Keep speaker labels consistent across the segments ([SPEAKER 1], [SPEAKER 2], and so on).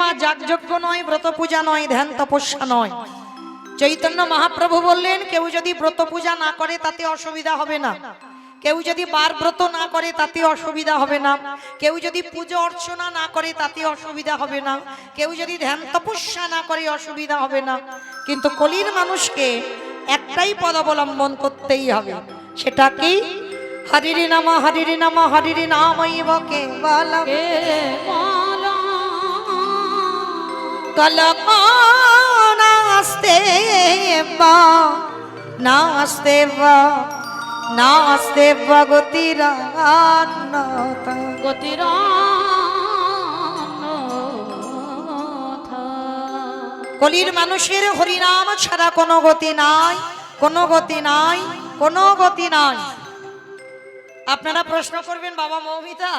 [SPEAKER 1] মা যাগযজ্ঞ নয়, ব্রত পূজা নয়, ধ্যান তপস্যা নয়। চৈতন্য মহাপ্রভু বললেন কেউ যদি ব্রত পূজা না করে তাতে অসুবিধা হবে না, কেউ যদি বার ব্রত না করে তাতে অসুবিধা হবে না, কেউ যদি পুজো অর্চনা না করে তাতে অসুবিধা হবে না, কেউ যদি ধ্যান তপস্যা না করে অসুবিধা হবে না। কিন্তু কলির মানুষকে একটাই পদ অবলম্বন করতেই হবে, সেটা কি? হরির নাম হরির নাম হরির নামৈব কেবলম কলমো নাস্তে বা নাস্তে বা নাস্তে বা গতিরান্নতা কলির মানুষের হরিনাম ছাড়া কোনো গতি নাই, কোনো গতি নাই, কোনো গতি নাই। আপনারা প্রশ্ন করবেন বাবা মৌমিতা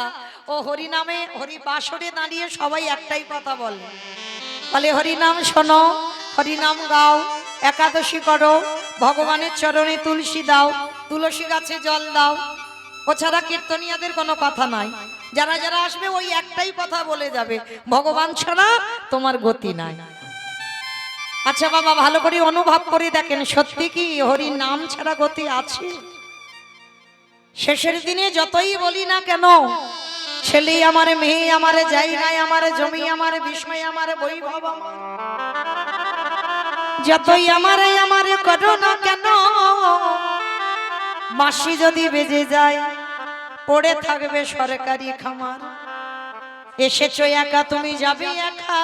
[SPEAKER 1] ও হরিনামে হরি বাসরে দাঁড়িয়ে সবাই একটাই কথা বলে, বলে হরিনাম শোনো, হরিনাম গাও, একাদশী করো, ভগবানের চরণে তুলসী দাও, তুলসী গাছে জল দাও। ও ছাড়া কীর্তনিয়াদের কোনো কথা নাই। যারা যারা আসবে ওই একটাই কথা বলে যাবে, ভগবান ছাড়া তোমার গতি নাই। আচ্ছা বাবা ভালো করে অনুভব করে দেখেন, সত্যি কি হরি নাম ছাড়া গতি আছে? শেষের দিনে যতই বলি না কেন, ছেলে আমার, মেয়ে আমার, জায়গায় আমার, জমি আমার, বিষয় আমার, বৈভব আমার, যতই আমারে আমারে করো না কেন, মাসি যদি বেজে যায় পড়ে থাকবে সরকারি খামার। এসেছো একা তুমি যাবে একা।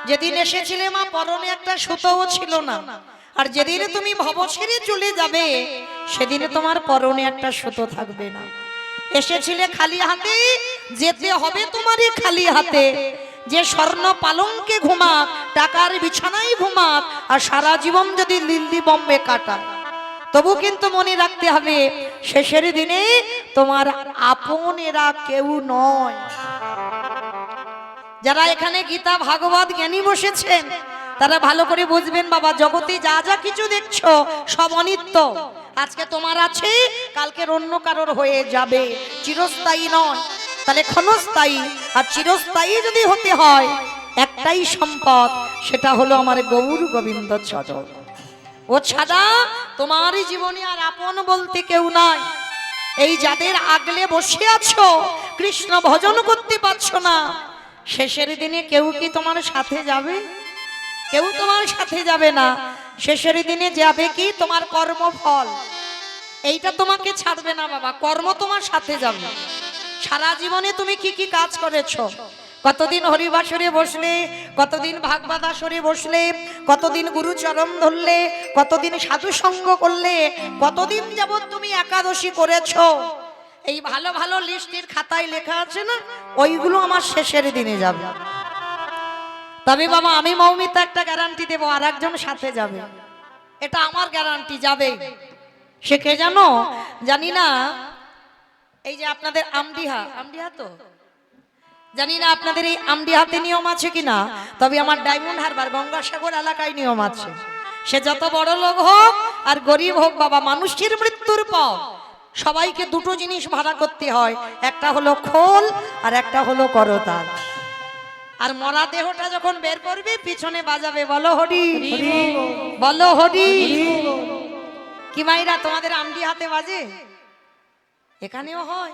[SPEAKER 1] যেদিন এসেছিলে মা পরনে একটা সুতোও ছিল না, আর যেদিন তুমি ভব ছেড়ে চলে যাবে সেদিনে তোমার পরনে একটা সুতো থাকবে না। এসেছিলে খালি হাতে, যেতে হবে তোমারই খালি হাতে। যে স্বর্ণ পালঙ্কে ঘুমাক, টাকার বিছানায় ঘুমাক, আর সারা জীবন যদি দিল্লি বম্বে কাটায়, তবু কিন্তু মনে রাখতে হবে শেষের দিনে তোমার আপনেরা কেউ নয়। যারা এখানে গীতা ভাগবত জ্ঞানী বসেছেন তারা ভালো করে বুঝবেন বাবা, জগতে যা যা কিছু দেখছো সব অনিত্য। আজকে তোমার আছে, কালকের অন্য কারোর হয়ে যাবে, চিরস্থায়ী নয়। তাহলে ক্ষণস্থায়ী আর চিরস্থায়ী যদি হতে হয়, একটাই সম্পদ, সেটা হলো আমার গৌর গোবিন্দ চরণ। ও ছাড়া তোমারই জীবনে আর আপন বলতে কেউ নাই। এই যাদের আগলে বসে আছো, কৃষ্ণ ভজন করতে পারছো না, শেষের দিনে কেউ কি তোমার সাথে যাবে? কেউ তোমার সাথে যাবে না। শেষের দিনে যাবে কি তোমার কর্মফল, এইটা তোমাকে ছাড়বে না বাবা, কর্ম তোমার সাথে যাবে। সারা জীবনে তুমি কি কি কাজ করেছো, কতদিন হরিবাসরে বসলে, কতদিন ভাগবত আসরে বসলে, কতদিন গুরু চরণ ধরলে, কতদিন সাধু সঙ্গ করলে, কতদিন যাবত তুমি একাদশী করেছো, এই ভালো ভালো লিস্টের খাতায় লেখা আছে না, ওইগুলো আমার শেষের দিনে যাবে। তবে বাবা আমি মৌমিতা একটা গ্যারান্টি দেবো, আর একজন সাথে যাবে, এটা আমার গ্যারান্টি, যাবে। সে কে জানো? জানি না, এই যে আপনাদের আমডিহা, আমডিহা তো জানি না আপনাদের এই আমডিহাতে নিয়ম আছে কিনা, তবে আমার ডায়মন্ড হারবার গঙ্গাসাগর এলাকায় নিয়ম আছে। সে যত বড় লোক হোক আর গরিব হোক বাবা, মানুষের মৃত্যুর পর সবাইকে দুটো জিনিস ভাড়া করতে হয়, একটা হলো খোল আর একটা হলো করতাল। আর মরা দেহটা যখন বের করবে পিছনে বাজাবে বলো হরি, বলো হরি। কি মাইরা তোমাদের আমডি হাতে বাজে? এখানেও হয়?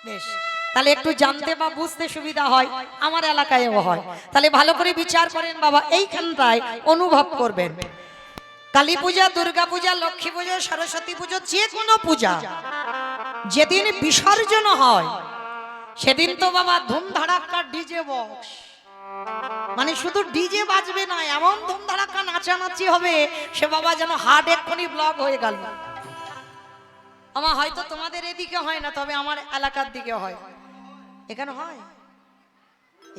[SPEAKER 1] বেশ, তাহলে একটু জানতে বা বুঝতে সুবিধা হয়, আমার এলাকায়ও হয়। তাহলে ভালো করে বিচার করেন বাবা, এইখানটায় অনুভব করবেন। কালী পূজা, দুর্গা পূজা, লক্ষ্মী পূজা, সরস্বতী পুজো, যে কোনো পূজা যেদিন বিসর্জন হয় সেদিন তো বাবা ধুমধাড়াক্কা ডিজে বক্স, মানে শুধু ডিজে বাজবে না, এমন ধুমধাড়াক্কা নাচানাচি হবে সে বাবা যেন হার্ট এক্ষুনি ব্লক হয়ে গেল। আমার হয়তো তোমাদের এদিকে হয় না, তবে আমার এলাকার দিকে হয়। এখানে হয়,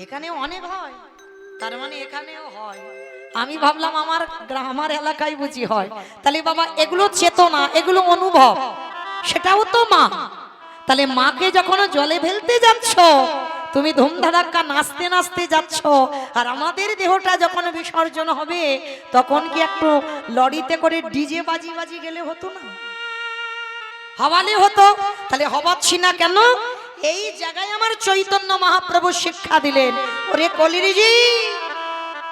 [SPEAKER 1] এখানেও অনেক হয়, তার মানে এখানেও হয়। আমি ভাবলাম আমার আমার এলাকায় বুঝি হয়। তাহলে বাবা এগুলো চেতনা, এগুলো অনুভব, সেটাও তো মা। তাহলে মাকে যখন জলে ফেলতে যাচ্ছ, তুমি ধুমধাড়াক্কা নাচতে নাচতে যাচ্ছ, আর আমাদের দেহটা যখন বিসর্জন হবে তখন কি একটু লরিতে করে ডিজে বাজি বাজি গেলে হতো না? হওয়ালে হতো। তাহলে হবাচ্ছি না কেন? এই জায়গায় আমার চৈতন্য মহাপ্রভু শিক্ষা দিলেন, ওরে কলিরিজি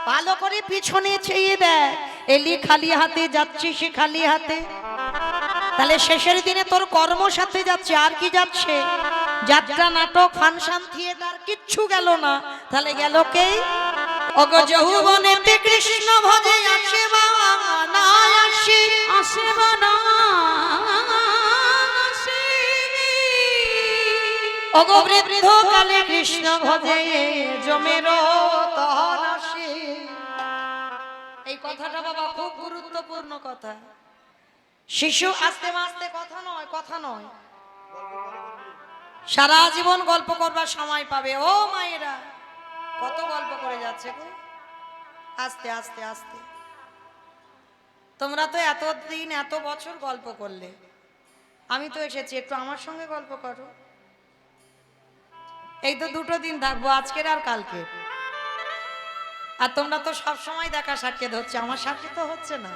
[SPEAKER 1] ভালো করে পিছনে চেয়ে দেয়, এলি খালি হাতে যাচ্ছিস খালি হাতে, তাহলে শেষের দিনে তোর কর্ম সাথে যাচ্ছে, আর কি যাচ্ছে? যাত্রা, নাটক, ফাংশন, থিয়েটার কিচ্ছু গেল না, তাহলে গেল কে? ওগো যৌবনেতে কৃষ্ণ ভজে আসে বা না আসে, আসে বা না আসে, ওগো বৃদ্ধ কালে কৃষ্ণ ভজে জমের তহর আসে। এই কথাটা বাবা খুব গুরুত্বপূর্ণ কথা। শিশু আস্তে আস্তে কথা নয়, কথা নয়, সারা জীবন গল্প করবার সময় পাবে। ও মায়েরা কত গল্প করে যাচ্ছে গো, আস্তে আস্তে আস্তে। তোমরা তো এতদিন এত বছর গল্প করলে, আমি তো এসেছি, একটু আমার সঙ্গে গল্প করো। এই তো 2 দিন থাকবো, আজকের আর কালকে। আর তোমরা তো সব সময় দেখা সাক্ষাৎ হচ্ছে, আমার সাক্ষাৎ তো হচ্ছে না।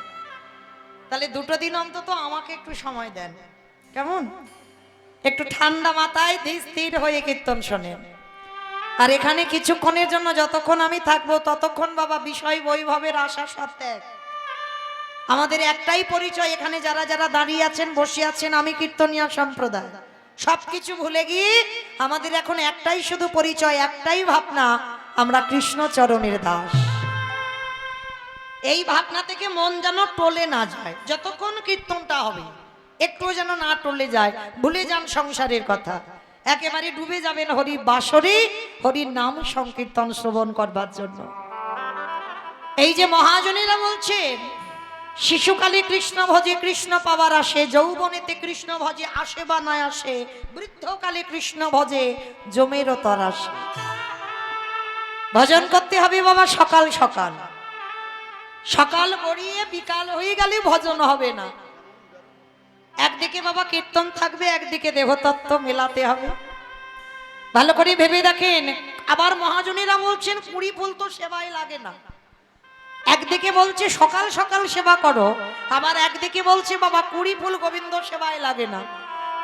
[SPEAKER 1] তাহলে 2 দিন অন্তত আমাকে একটু সময় দেন, কেমন? একটু ঠান্ডা মাথায় স্থির হয়ে কীর্তন শোনেন। আর এখানে কিছুক্ষণের জন্য যতক্ষণ আমি থাকবো ততক্ষণ বাবা বিষয় বৈভবের আশা সত্যাগ। আমাদের একটাই পরিচয়, এখানে যারা যারা দাঁড়িয়ে আছেন বসে আছেন, আমি কীর্তনিয়া সম্প্রদায়। সবকিছু ভুলে গিয়ে আমাদের এখন একটাই শুধু পরিচয়, একটাই ভাবনা, আমরা কৃষ্ণ চরণের দাস। এই ভাবনা থেকে মন যেন টলে না যায়, যতক্ষণ কীর্তনটা হবে একটু যেন না টলে যায়, ভুলে যান সংসারের কথা, একেবারে ডুবে যাবেন হরি বাসরে, হরির নাম সংকীর্তন শ্রবণ করবার জন্য। এই যে মহাজনেরা বলছেন শিশুকালে কৃষ্ণ ভজে কৃষ্ণ পাবার আসে, যৌবনেতে কৃষ্ণ ভজে আসে বা না আসে, বৃদ্ধকালে কৃষ্ণ ভজে জমের তর আসে। ভজন করতে হবে বাবা সকাল সকাল, সকাল গড়িয়ে বিকাল হয়ে গেলে ভজন হবে না। একদিকে বাবা কীর্তন থাকবে, একদিকে দেবতত্ত্ব মেলাতে হবে। ভালো করে ভেবে দেখেন। আবার মহাজনেরা বলছেন 20 ফুল তো সেবায় লাগে না। একদিকে বলছে সকাল সকাল সেবা করো, আবার একদিকে বলছে বাবা 20 ফুল গোবিন্দ সেবায় লাগে না।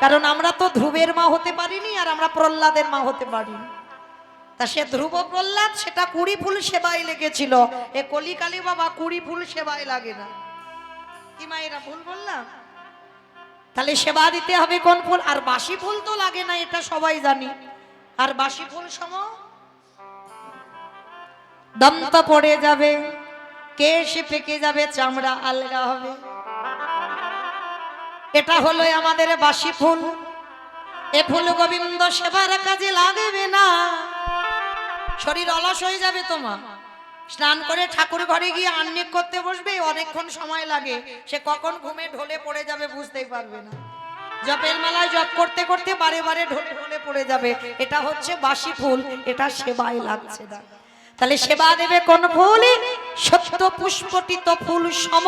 [SPEAKER 1] কারণ আমরা তো ধ্রুবের মা হতে পারিনি, আর আমরা প্রহ্লাদের মা হতে পারিনি। তা সে ধ্রুব প্রহ্লাদ সেটা 20 ফুল সেবায় লেগেছিল, এ কলিকালে বাবা 20 ফুল সেবায় লাগে না। কি মায়েরা ভুল বললাম? তাহলে সেবা দিতে হবে কোন ফুল? আর বাসি ফুল তো লাগে না, এটা সবাই জানি। আর বাসি ফুল সম দন্ত পড়ে যাবে, কেশ পেকে যাবে, চামড়া আলগা হবে। এটা হলো আমাদের বাসি ফুল। এ ফুল গোবিন্দ সেবার কাজে লাগবে না, শরীর অলস হয়ে যাবে তোমার। স্নান করে ঠাকুর ঘরে গিয়ে আহ্নিক করতে বসবে, অনেকক্ষণ সময় লাগে, সে কখন ঘুমে ঢলে পড়ে যাবে বুঝতেই পারবে না। জপের মালায় জপ করতে করতে বারে বারে ঢলে ঢলে পড়ে যাবে। এটা হচ্ছে বাসি ফুল, এটা সেবায় লাগছে না। তাহলে সেবা দেবে কোন ফুল? সত্য পুষ্পটিত ফুল সম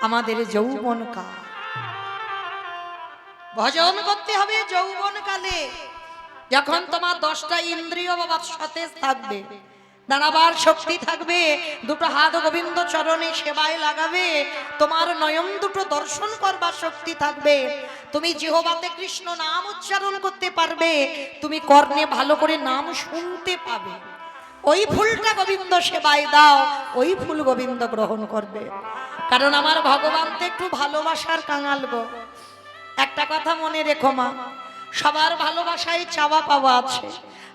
[SPEAKER 1] আমাদের যৌবন কাল। ভজন করতে হবে যৌবন কালে, যখন তোমার 10টা ইন্দ্রিয় বাবা সতেজ থাকবে, দাঁড়াবার শক্তি থাকবে, 2টো হাত গোবিন্দ চরণে সেবায় লাগাবে, তোমার নয়ন 2টো দর্শন করবার শক্তি থাকবে, তুমি জিহ্বাতে কৃষ্ণ নাম উচ্চারণ করতে পারবে, তুমি কর্ণে ভালো করে নাম শুনতে পাবে। ওই ফুলটা গোবিন্দ সেবায় দাও, ওই ফুল গোবিন্দ গ্রহণ করবে। কারণ আমার ভগবান তো একটু ভালোবাসার কাঙাল গো। একটা কথা মনে রেখো মা, সবার ভালোবাসায় চাওয়া পাওয়া আছে,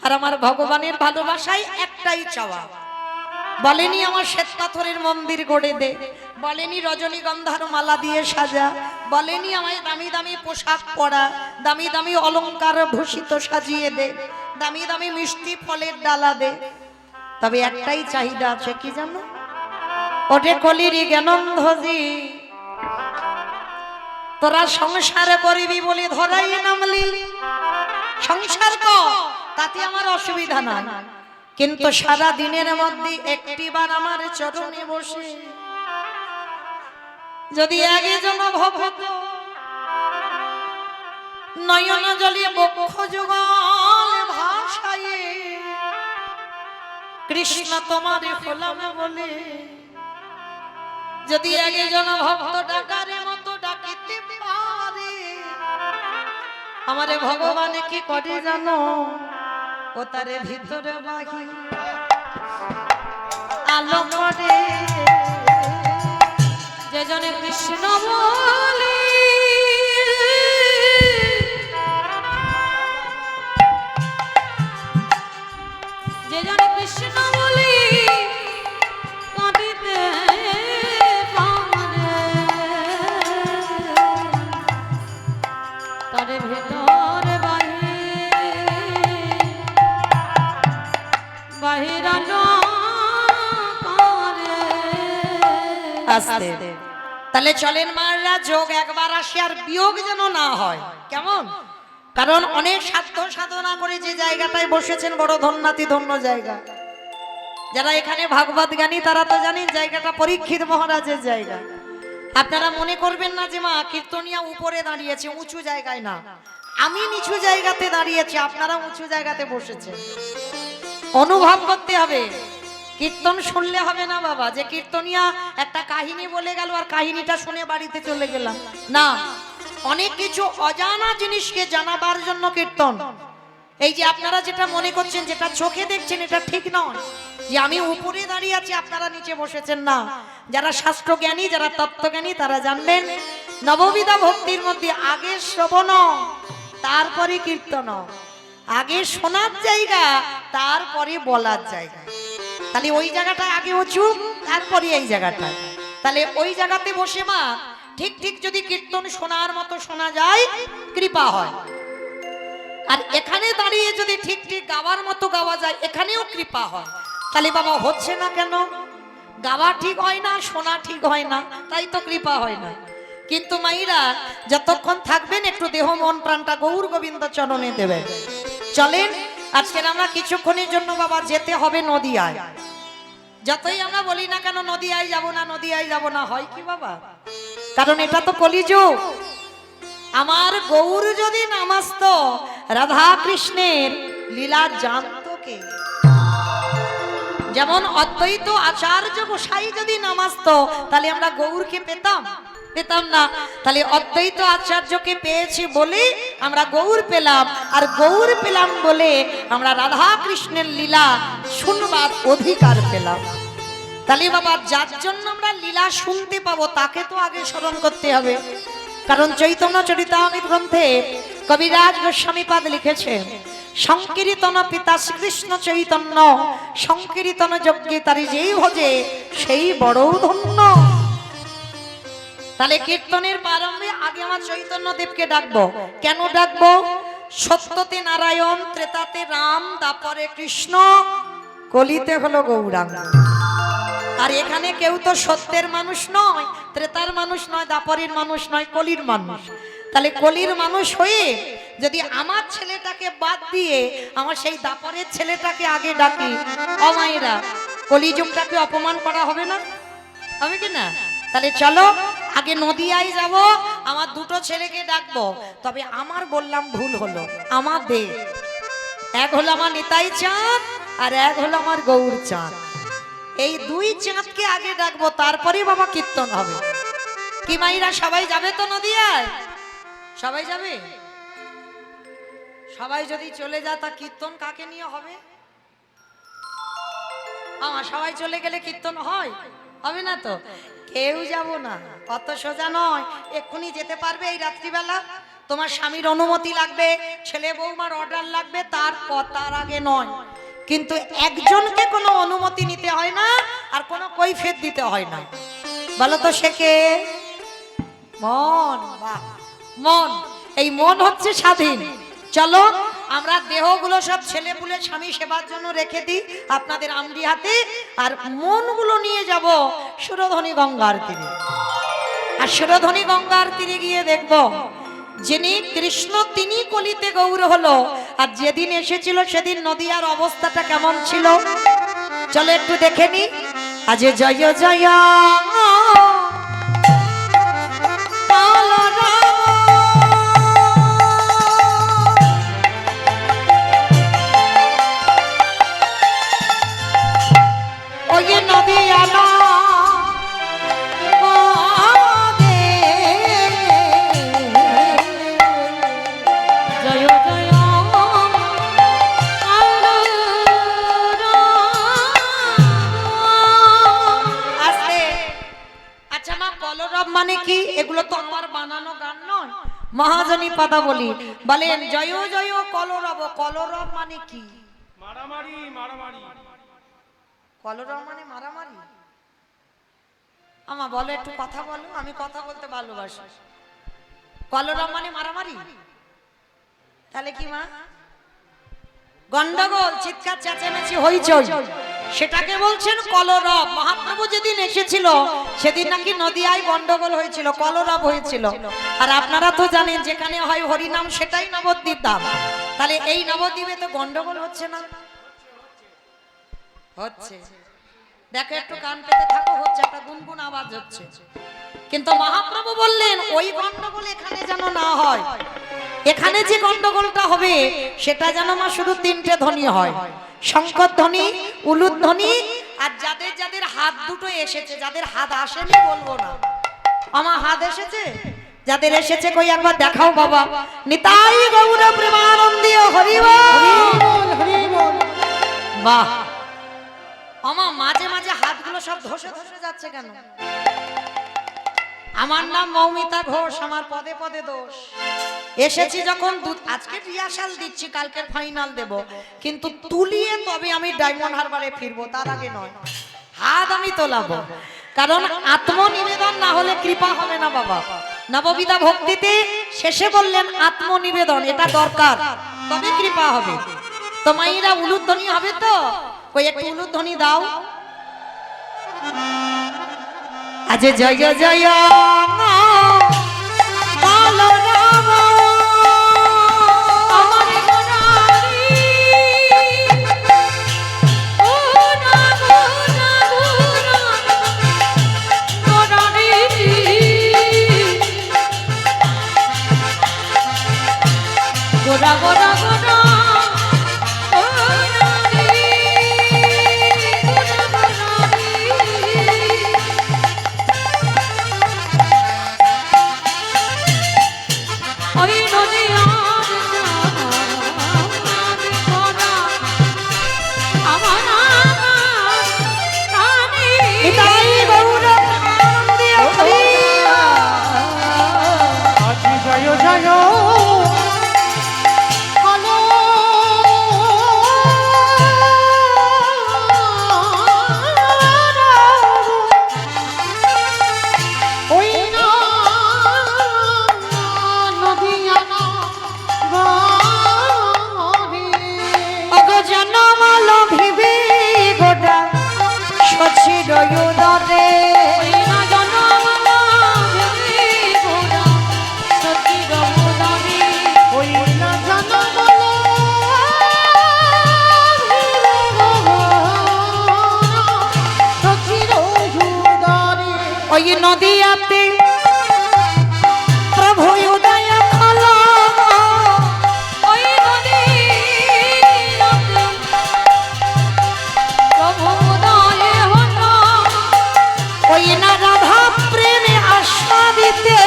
[SPEAKER 1] আর আমার ভগবানের ভালোবাসায় একটাই চাওয়া। বলেনি আমার শ্বেত পাথরের মন্দির গড়ে দে, বলেনি রজনীগন্ধার মালা দিয়ে সাজা, বলেনি আমায় দামি দামি পোশাক পরা, দামি দামি অলংকার ভূষিত সাজিয়ে দে, দামি দামি মিষ্টি ফলের ডালা দে। তবে একটাই চাহিদা আছে, কি জানো? ওঠে কলিরি জ্ঞানন্ধজি, তোরা সংসার করিবি বলে ধরাই নামলি, সংসার কর, তাতে আমার অসুবিধা নাই, কিন্তু সারা দিনের মধ্যে একটিবার আমার চরণে বসে যদি একজন ভক্ত নয়ন জলে বক্ষ যুগল ভাষায় কৃষ্ণ তোমারে হলাম বলে, যদি একজন ভক্ত ডাকারে মতো ডাকিতে পারে, আমারে ভগবান কি করে জানো, ও তারে ভিতরে বাহি আলো করে, যে জনে কৃষ্ণ বলি, যে জনে কৃষ্ণ বলি কাঁদিতে পারে, তারে ভিতরে বাহির আলো করে। আস্তে তাহলে চলেন মাররা, যোগ একবার আসে আর বিয়োগ যেন না হয়, কেমন? কারণ অনেক সাধ্য সাধনা করে যে জায়গাটায় বসেছেন বড় ধন্যাতি ধন্য জায়গা। যারা এখানে ভাগবত জ্ঞানী তারা তো জানেন জায়গাটা পরীক্ষিত মহারাজের জায়গা। আপনারা মনে করবেন না যে মা কীর্তনিয়া উপরে দাঁড়িয়েছে, উঁচু জায়গায় না, আমি নিচু জায়গাতে দাঁড়িয়েছি, আপনারা উঁচু জায়গাতে বসেছেন। অনুভব করতে হবে, কীর্তন শুনলে হবে না বাবা যে কীর্তনিয়া একটা কাহিনী বলে গেল আর কাহিনীটা শুনে বাড়িতে চলে গেলাম না। অনেক কিছু অজানা জিনিসকে জানাবার জন্য কীর্তন। এই যে আপনারা যেটা মনে করছেন, যেটা চোখে দেখছেন, এটা ঠিক নয় যে আমি উপরে দাঁড়িয়ে আছি আপনারা নিচে বসেছেন, না। যারা শাস্ত্রজ্ঞানী, যারা তত্ত্বজ্ঞানী তারা জানবেন নববিধা ভক্তির মধ্যে আগে শ্রবণ তারপরে কীর্তন, আগে শোনার জায়গা তারপরে বলার জায়গা। তাহলে ওই জায়গাটা আগে উঁচু, তারপরে এই জায়গাটা। তাহলে ওই জায়গাতে বসে মা ঠিক ঠিক যদি কীর্তন শোনার মতো শোনা যায় কৃপা হয়, আর এখানে দাঁড়িয়ে যদি ঠিক ঠিক গাওয়ার মতো গাওয়া যায় এখানেও কৃপা হয়। তাহলে বাবা হচ্ছে না কেন? গাওয়া ঠিক হয় না, শোনা ঠিক হয় না, তাই তো কৃপা হয় না। কিন্তু মাইরা যতক্ষণ থাকবেন একটু দেহ মন প্রাণটা গৌর গোবিন্দ চরণে দেবেন। চলেন আজকের আমরা কিছুক্ষণের জন্য বাবা যেতে হবে নদিয়ায়। যতই আমরা বলি না কেন নদিয়ায় যাব না, নদিয়ায় যাব না, হয় কি বাবা? কারণ এটা তো কলিযুগ। আমার গৌর যদি নামাস্ত, রাধা কৃষ্ণের লীলা জানতো কে? যেমন অদ্বৈত আচার্য গোসাই যদি নামাস্ত, তাহলে আমরা গৌরকে পেতাম? পেতাম না। তাহলে অদ্বৈত আচার্যকে পেয়েছি বলে আমরা গৌর পেলাম, আর গৌর পেলাম বলে আমরা রাধা কৃষ্ণের লীলা শুনবার অধিকার পেলাম। তাহলে বাবা যার জন্য আমরা লীলা শুনতে পাবো তাকে তো আগে স্মরণ করতে হবে। কারণ চৈতন্য চরিতামৃত গ্রন্থে কবিরাজ গোস্বামীপাদ লিখেছেন, সংকীর্তন পিতা শ্রীকৃষ্ণ চৈতন্য, সংকীর্তন যজ্ঞে তারি যেই ভজে সেই বড় ধন্য। তাহলে কীর্তনের প্রারম্ভে আগে আমার চৈতন্য দেবকে ডাকবো। কেন ডাকবো? সত্যতে নারায়ণ, ত্রেতাতে রাম, তারপরে কৃষ্ণ, কলিতে হলো গৌরাঙ্গ। আর এখানে কেউ তো সত্যের মানুষ নয়, ত্রেতার মানুষ নয়, দাপরের মানুষ নয়, কলির মানুষ। তাহলে কলির মানুষ হয়ে যদি আমার ছেলেটাকে বাদ দিয়ে আমার সেই দাপরের ছেলেটাকে আগে ডাকি, অমায়েরা কলিযুগটাকে অপমান করা হবে না? হবে কি না? তাহলে চলো আগে নদিয়ায় যাব, আমার দুটো ছেলেকে ডাকবো। তবে আমার বললাম ভুল হলো, আমাদের এক হলো আমার নিতাই চাঁদ আর এক হলো আমার গৌর চাঁদ। এই দুই চাঁদকে আগে ডাকবো, তারপরে বাবা কীর্তন হবে। কি মাইরা সবাই যাবে তো নদিয়ায়? সবাই যাবে? সবাই যদি চলে যায় তা কীর্তন কাকে নিয়ে হবে? আমার সবাই চলে গেলে কীর্তন হয়? হবে না তো। কেউ যাব না, অত সোজা নয়। এক্ষুনি যেতে পারবে এই রাত্রিবেলা? তোমার স্বামীর অনুমতি লাগবে, ছেলে বৌমার অর্ডার লাগবে, তার আগে নয়। কিন্তু একজনকে কোনো অনুমতি নিতে হয় না আর কোনো কৈফিয়ত দিতে হয় না। বলো তো সে কে? মন। বাহ, মন। এই মন হচ্ছে স্বাধীন। চলো আমরা দেহগুলো সব ছেলে পুলে স্বামী সেবার জন্য রেখে দিই আপনাদের আমরি হাতে, আর মনগুলো নিয়ে যাব সুরধনী গঙ্গার তীরে। আর সুরধনী গঙ্গার তীরে গিয়ে দেখব যিনি কৃষ্ণ তিনি কলিতে গৌর হলো, আর যেদিন এসেছিল সেদিন নদিয়ার অবস্থাটা কেমন ছিল চলো একটু দেখে নি। আজ জয় জয় মানে কি? এগুলো তো আমার বানানো গান নয়, মহাজনী পাতা বলি। বলেন জয় জয় কলরব। কলরব মানে কি?
[SPEAKER 2] মারামারি মারামারি।
[SPEAKER 1] কলরব মানে মারামারি। আমা বলো, একটু কথা বলো, আমি কথা বলতে ভালোবাসি। কলরব মানে মারামারি, তাহলে কি মা? গন্ডগোল, চিৎকার চেঁচামেচি, হইচই, সেটাকে বলছেন কলরব। মহাপ্রভু যেদিন এসেছিল সেদিন নাকি নদিয়ায় গন্ডগোল হয়েছিল, কলরব হয়েছিল। আর আপনারা তো জানেন যেখানে হয় হরিনাম সেটাই নবদ্বীপ ধাম। তাহলে এই নবদ্বীপে তো গন্ডগোল হচ্ছে না? হচ্ছে। দেখো একটু কান পেতে থাকো, হচ্ছে, একটা গুনগুন আওয়াজ হচ্ছে। কিন্তু মহাপ্রভু বললেন ওই গন্ডগোল এখানে যেন না হয়। এখানে যে গন্ডগোলটা হবে সেটা যেন মা শুধু তিনটে ধ্বনি হয়, শঙ্কর ধ্বনি, উলুদ ধ্বনি, আর যাদের যাদের হাত দুটো এসেছে, যাদের হাত আসেনি বলবো না। আমার হাত এসেছে, যাদের এসেছে কই একবার দেখাও বাবা। নিতাই গৌর প্রেমানন্দী হরি বল। বাহ, আমার মাঝে মাঝে হাতগুলো সব ধসে ধসে যাচ্ছে কেন? আমার নাম মৌমিতা ঘোষ, আমার পদে পদে দোষ। এসেছি যখন আজকে রিহার্সাল দিচ্ছি, কালকের ফাইনাল দেব, কিন্তু তুলিয়ে তবে আমি ডায়মন্ড হারবারে ফিরবো, তার আগে নয়। হাত আমি তোলাবো, কারণ আত্মনিবেদন না হলে কৃপা হবে না বাবা। নববিধা ভক্তিতে শেষে বললেন আত্মনিবেদন, এটা দরকার, তবে কৃপা হবে। তো মাইরা উলুধ্বনি হবে তো, কই একটু উলুধ্বনি দাও। আজ জয় জয় নদিয়াতে প্রভু উদয় হলো, ওই নদিয়াতে প্রভু উদয় হলো, ওই না রাধা প্রেমে আস্বাদিতে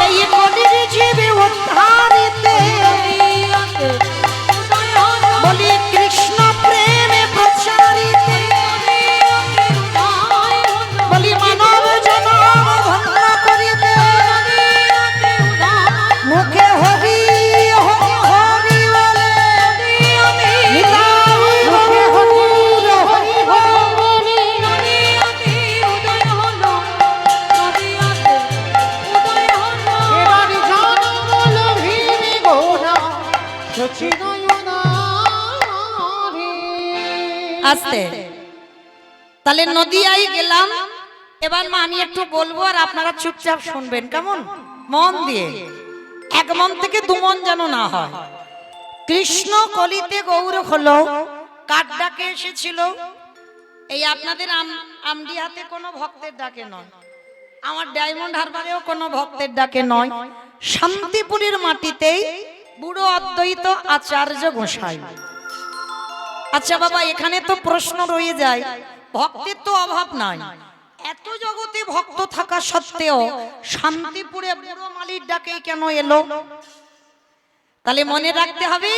[SPEAKER 1] এই কলির জীবে উদ্ধারিতে বলি কৃষ্ণ প্রেমে প্রচারিতে বলি মানব জনম ধন্য করিতে মুখে হরি হরি হরি বলে মুখে হরি হরি হরি নদিয়াতে উদয় হলো, নদিয়াতে উদয় হলো, এবার জনম হলো ভীমি ঘোড়া সচিনয়নারি। আস্তে, তাহলে নদিয়ায় গেলাম। এবার মা আমি একটু বলবো আর আপনারা চুপচাপ শুনবেন, কেমন? মন দিয়ে, এক মন থেকে দু মন যেন না হয়। কৃষ্ণ কলিতে গৌর হলো, কার ডাকে এসেছিল? এই আপনাদের আমডিহাতে কোনো ভক্তের ডাকে নয়, আমার ডায়মন্ড হারবারেও কোনো ভক্তের ডাকে নয়, শান্তিপুরের মাটিতেই বুড়ো অদ্বৈত আচার্য গোসাই। আচ্ছা বাবা, এখানে তো প্রশ্ন রয়ে যায়, ভক্তের তো অভাব নাই, এত জগতে ভক্ত থাকা সত্ত্বেও শান্তিপুরে বুড়ো মালির ডাকে কেন এলো? তাহলে মনে রাখতে হবে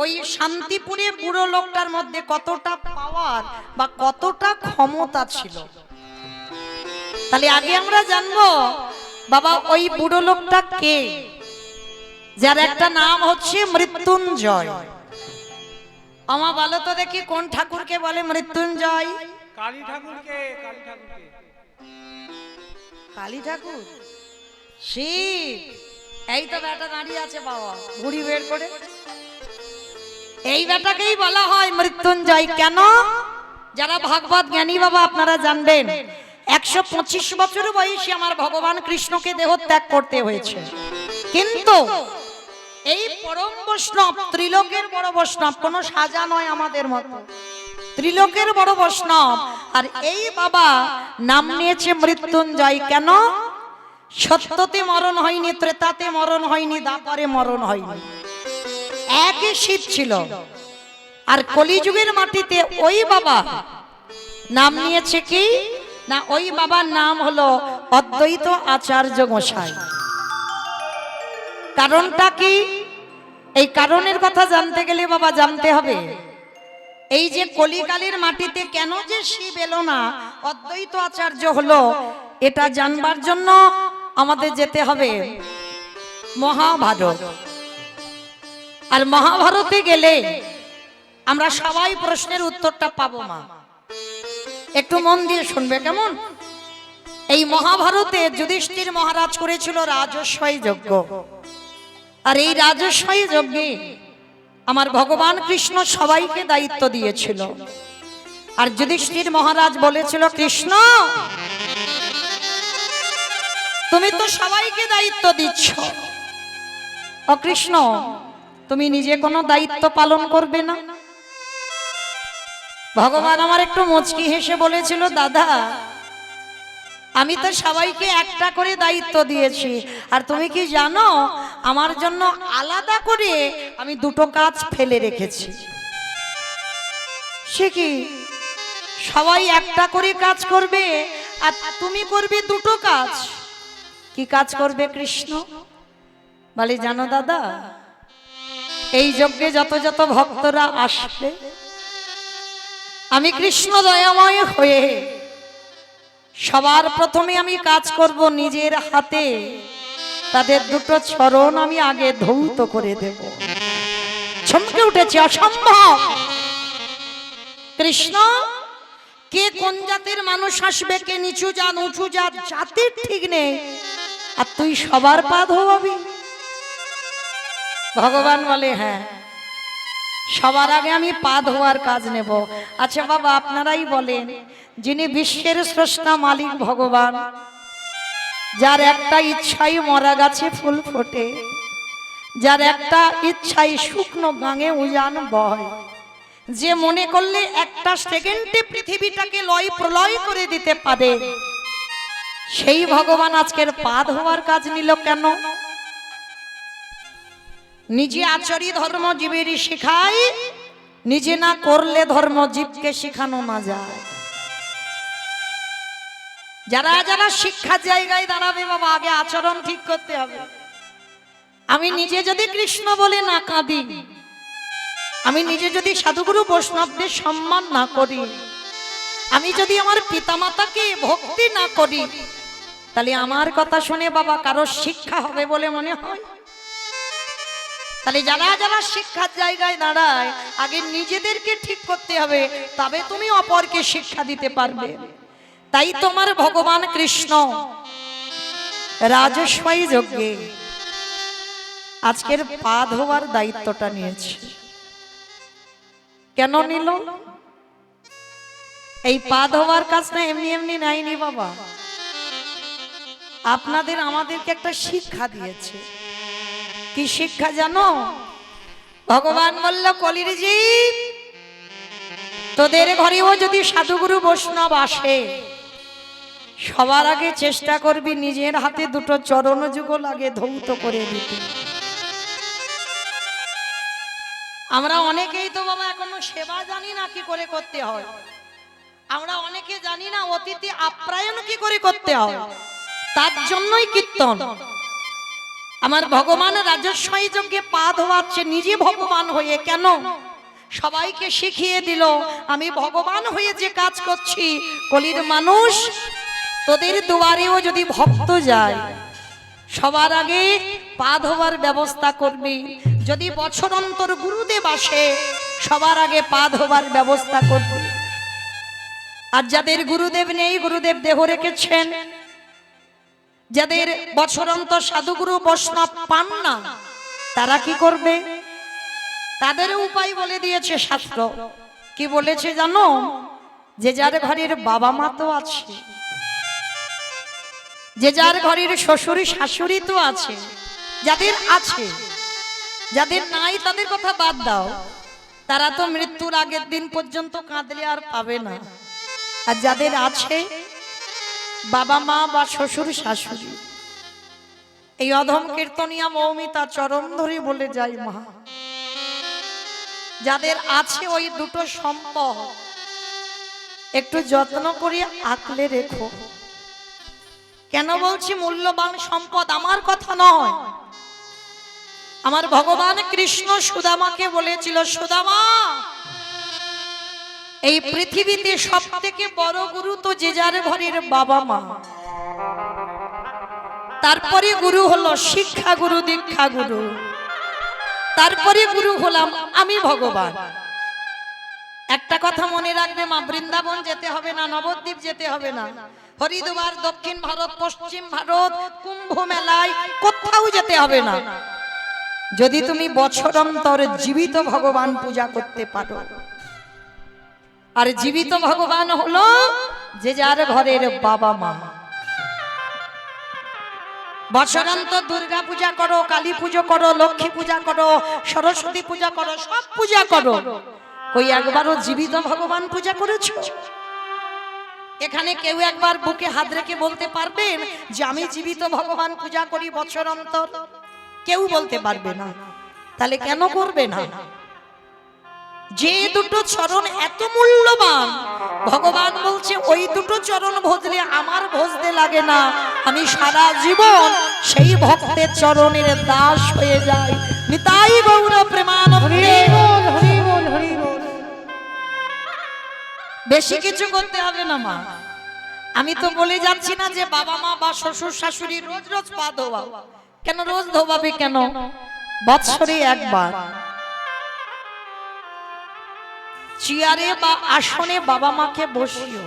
[SPEAKER 1] ওই শান্তিপুরে বুড়ো লোকটার মধ্যে কতটা পাওয়ার বা কতটা ক্ষমতা ছিল। তাহলে আগে আমরা জানবো বাবা ওই বুড়ো লোকটা কে, যার একটা নাম হচ্ছে মৃত্যুঞ্জয়। আমা বলো তো দেখি কোন ঠাকুরকে বলে মৃত্যুঞ্জয়?
[SPEAKER 2] কালী ঠাকুরকে, কালী ঠাকুরকে।
[SPEAKER 1] কালী ঠাকুর, শিব। এই তো বেটা দাঁড়িয়ে আছে বাবা, ঘুড়ি বের করে। এই বেটাকেই বলা হয় মৃত্যুঞ্জয়। কেন? যারা ভাগবত জ্ঞানী বাবা আপনারা জানবেন 125 বছর বয়সে আমার ভগবান কৃষ্ণকে দেহ ত্যাগ করতে হয়েছে, কিন্তু এই পরম বৈষ্ণব, ত্রিলোকের বড় বৈষ্ণব, কোনো সাজা নয় আমাদের মতো, ত্রিলোকের বড় বৈষ্ণব। আর এই বাবা নাম নিয়েছে মৃত্যুঞ্জয়। কেন? সত্যতে মরণ হয়নি, ত্রেতাতে মরণ হয়নি, দ্বাপরে মরণ হয়নি, একই শীত ছিল। আর কলিযুগের মাটিতে ওই বাবা নাম নিয়েছে কি না, ওই বাবার নাম হলো অদ্বৈত আচার্য গোসাই। কারণটা কি? এই কারণের কথা জানতে গেলে বাবা জানতে হবে এই যে কলিকালের মাটিতে কেন যে শিব এলো না, অদ্বৈত আচার্য হলো, এটা জানবার জন্য আমাদের যেতে হবে মহাভারত। আর মহাভারতে গেলে আমরা সবাই প্রশ্নের উত্তরটা পাবো মা, একটু মন দিয়ে শুনবে কেমন? এই মহাভারতে যুধিষ্ঠির মহারাজ করেছিল রাজস্বই যজ্ঞ, আর এই রাজস্বই যজ্ঞে আমার ভগবান কৃষ্ণ সবাইকে দায়িত্ব দিয়েছিল। আর যুধিষ্ঠির মহারাজ বলেছিল, কৃষ্ণ তুমি তো সবাইকে দায়িত্ব দিচ্ছ, ও কৃষ্ণ তুমি নিজে কোনো দায়িত্ব পালন করবে না? ভগবান আমার একটু মুচকি হেসে বলেছিল, দাদা আমি তো সবাইকে একটা করে দায়িত্ব দিয়েছি, আর তুমি কি জানো আমার জন্য আলাদা করে আমি দুটো কাজ ফেলে রেখেছি। সে কি? সবাই একটা করে কাজ করবে আর তুমি করবে দুটো কাজ? কি কাজ করবে কৃষ্ণ? বলে, জানো দাদা, এই যজ্ঞে যত যত ভক্তরা আসবে আমি কৃষ্ণ দয়াময় হয়ে সবার প্রথমে আমি কাজ করব নিজের হাতে তাদের দুটো চরণ আমি আগে ধৌত করে দেব। চমকে উঠেছে, অসম্ভব। কৃষ্ণ, কে কোন জাতের মানুষ আসবে, কে নিচু জাত উঁচু জাত, জাতির ঠিক নেই, আর তুই সবার পা ধোয়াবি? ভগবান বলে, হ্যাঁ সবার আগে আমি পা ধোয়ার কাজ নেব। আচ্ছা বাবা আপনারাই বলেন, যিনি বিশ্বের স্রষ্টা মালিক ভগবান, যার একটা ইচ্ছাই মরা গাছে ফুল ফোটে, যার একটা ইচ্ছাই শুকনো গাঙে উজান বয়, যে মনে করলে একটা সেকেন্ডে পৃথিবীটাকে লয় প্রলয় করে দিতে পারে, সেই ভগবান আজকের পা ধোয়ার কাজ নিল কেন? নিজে আচরি ধর্ম জীবের শিখায়, নিজে না করলে ধর্ম জীবকে শিখানো না যায়। যারা যারা শিক্ষার জায়গায় দাঁড়াবে বাবা, আগে আচরণ ঠিক করতে হবে। আমি নিজে যদি কৃষ্ণ বলে না কাঁদি, আমি নিজে যদি সাধুগুরু বৈষ্ণবদের সম্মান না করি, আমি যদি আমার পিতামাতাকে ভক্তি না করি, তাহলে আমার কথা শুনে বাবা কারো শিক্ষা হবে বলে মনে হয়? তাহলে যারা যারা শিক্ষার জায়গায় দাঁড়ায়, আগে নিজেদেরকে ঠিক করতে হবে, তবে তুমি অপরকে শিক্ষা দিতে পারবে। তাই তোমার ভগবান কৃষ্ণ রাজস্বই যজ্ঞে আজকের পা ধোয়ার দায়িত্বটা নিয়েছে। কেন নিল? এই পা ধোয়ার কাজটা এমনি এমনি নাইনি বাবা, আপনাদের আমাদেরকে একটা শিক্ষা দিয়েছে। কি শিক্ষা জানো? ভগবান বলল, কলির জীব, তোদের ঘরেও যদি সাধুগুরু বৈষ্ণব আসে, সবার আগে চেষ্টা করবি নিজের হাতে দুটো চরণ যুগল আগে ধৌত করে দিতে। আমরা অনেকেই তো বাবা এখনো সেবা জানি না কি করে করতে হয়, আমরা অনেকে জানি না অতিথি আপ্যায়ন কি করে করতে হয়। তার জন্যই কীর্তন। আমার ভগবান রাজস্বই যজ্ঞে পা ধোয়াচ্ছে নিজে ভগবান হয়ে। কেন? সবাইকে শিখিয়ে দিল আমি ভগবান হয়ে যে কাজ করছি, কলির মানুষ তোদের দুয়ারেও যদি ভক্ত যায় সবার আগে পা ধোয়ার ব্যবস্থা করবি। যদি বছর অন্তর গুরুদেব আসে সবার আগে পা ধোয়ার ব্যবস্থা করবি। আর যাদের গুরুদেব নেই, গুরুদেব দেহ রেখেছেন, যাদের বছর অন্তর সাধুগুরু বৈষ্ণব পান না, তারা কি করবে? তাদের উপায় বলে দিয়েছে শাস্ত্র। কি বলেছে জানো? যে যার ঘরের বাবা মা তো আছে, যে যার ঘরের শ্বশুর শাশুড়ি তো আছে, যাদের আছে, যাদের নাই তাদের কথা বাদ দাও, তারা তো মৃত্যুর আগের দিন পর্যন্ত কাঁদলে আর পাবে না। আর যাদের আছে বাবা মা বা শ্বশুর শাশুড়ি, এই অধম কীর্তনিয়া মৌমিতা চরণ ধরে বলে যায়, মা যাদের আছে ওই দুটো সম্পদ একটু যত্ন করে আঁকলে রেখো। কেন বলছি মূল্যবান সম্পদ? আমার কথা নয়, আমার ভগবান কৃষ্ণ সুদামাকে বলেছিল, সুদামা এই পৃথিবীতে সব থেকে বড় গুরু তো যে যার ঘরের বাবা মা, তারপরে গুরু হলো শিক্ষা গুরু, দীক্ষা গুরু, তারপরে গুরু হলাম আমি ভগবান। একটা কথা মনে রাখবে মা, বৃন্দাবন যেতে হবে না, নবদ্বীপ যেতে হবে না, হরিদ্বার, দক্ষিণ ভারত, পশ্চিম ভারত, কুম্ভ মেলায় কোথাও যেতে হবে না, যদি তুমি বছর অন্তর জীবিত ভগবান পূজা করতে পারো। আর জীবিত ভগবান হলো যে যার ঘরের বাবা মা। বছরান্তর দুর্গা পূজা করো, কালী পুজো করো, লক্ষ্মী পূজা করো, সরস্বতী পূজা করো, সব পূজা করো, কই একবারও জীবিত ভগবান পূজা করেছো? এখানে কেউ একবার বুকে হাত রেখে বলতে পারবেন যে আমি জীবিত ভগবান পূজা করি বছর অন্তর? কেউ বলতে পারবে না। তাহলে কেন করবে না? যে দুটো চরণ এত মূল্যবান, ভগবান বলছে ওই দুটো চরণ ভজলে আমার ভজতে লাগে না, আমি সারা জীবন সেই ভক্তের চরণের দাস হয়ে যাই। নিতাই গৌর প্রেমানন্দে। বেশি কিছু করতে হবে না মা। আমি তো বলে যাচ্ছি না যে বাবা মা বা শ্বশুর শাশুড়ি রোজ রোজ পা ধোয়া। কেন রোজ ধোবাবে? কেন? বৎসরে একবার চেয়ারে বা আসনে বাবা মাকে বসিও,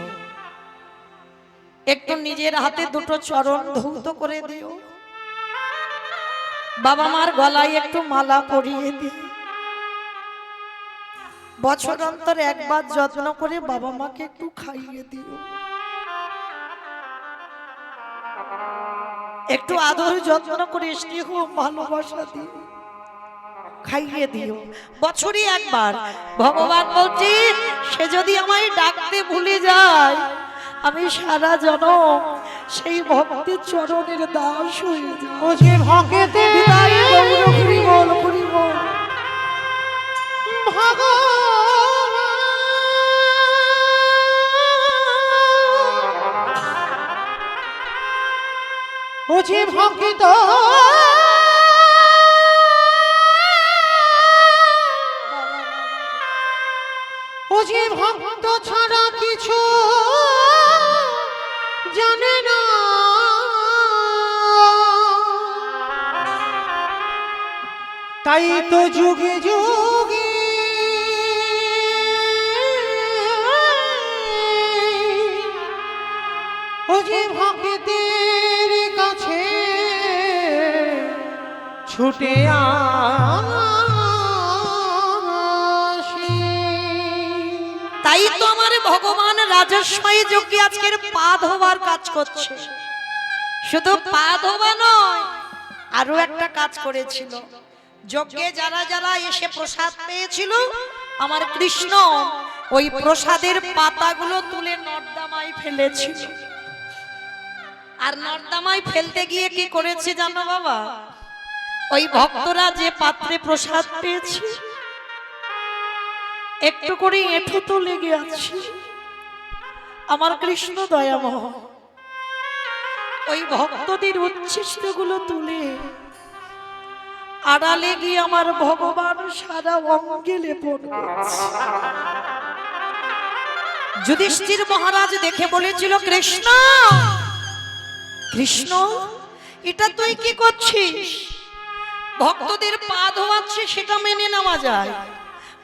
[SPEAKER 1] একটু নিজের হাতে দুটো চরণ ধৌত করে দিও, বাবা মার গলায় একটু মালা পরিয়ে দিও, বছর অন্তর একবার যত্ন করে বাবা মাকে একটু খাইয়ে দিও, একটু আদর যত্ন করে স্নেহ ভালোবাসা দিও, খাইয়ে দিও বছরে একবার। ভগবান বলছে সে যদি আমায় ডাকতে ভুলে যায়, আমি সারা জনম সেই ভক্তের চরণের দাস হয়ে যাই। ভক্তে ভক্ত যে ভক্ত ছাড়া কিছু জানে না, তাই তো যুগে যুগে ও যে ভক্তের কাছে ছুটে তাই তো আমার ভগবান রাজস্বই যজ্ঞে আজকের পা ধোবার কাজ করছে। শুধু পা ধোবা নয়, আরো একটা কাজ করেছিল। যজ্ঞে যারা যারা এসে প্রসাদ পেয়েছিল, আমার কৃষ্ণ ওই প্রসাদের পাতাগুলো তুলে নর্দমায় ফেলেছিল। আর নর্দমায় ফেলতে গিয়ে কি করেছে জানো বাবা? ওই ভক্তরা যে পাত্রে প্রসাদ পেয়েছে একটু করে এঁঠো তো লেগে আছে। আমার কৃষ্ণ দয়াময় ওই ভক্তদের উচ্ছিষ্ট গুলো তুলে আড়ালে গিয়ে আমার ভগবান সারা অঙ্গে লেপন করছে। যুধিষ্ঠির মহারাজ দেখে বলেছিল, কৃষ্ণ কৃষ্ণ এটা তুই কি করছিস? ভক্তদের পা ধোয়াচ্ছিস সেটা মেনে নেওয়া যায়,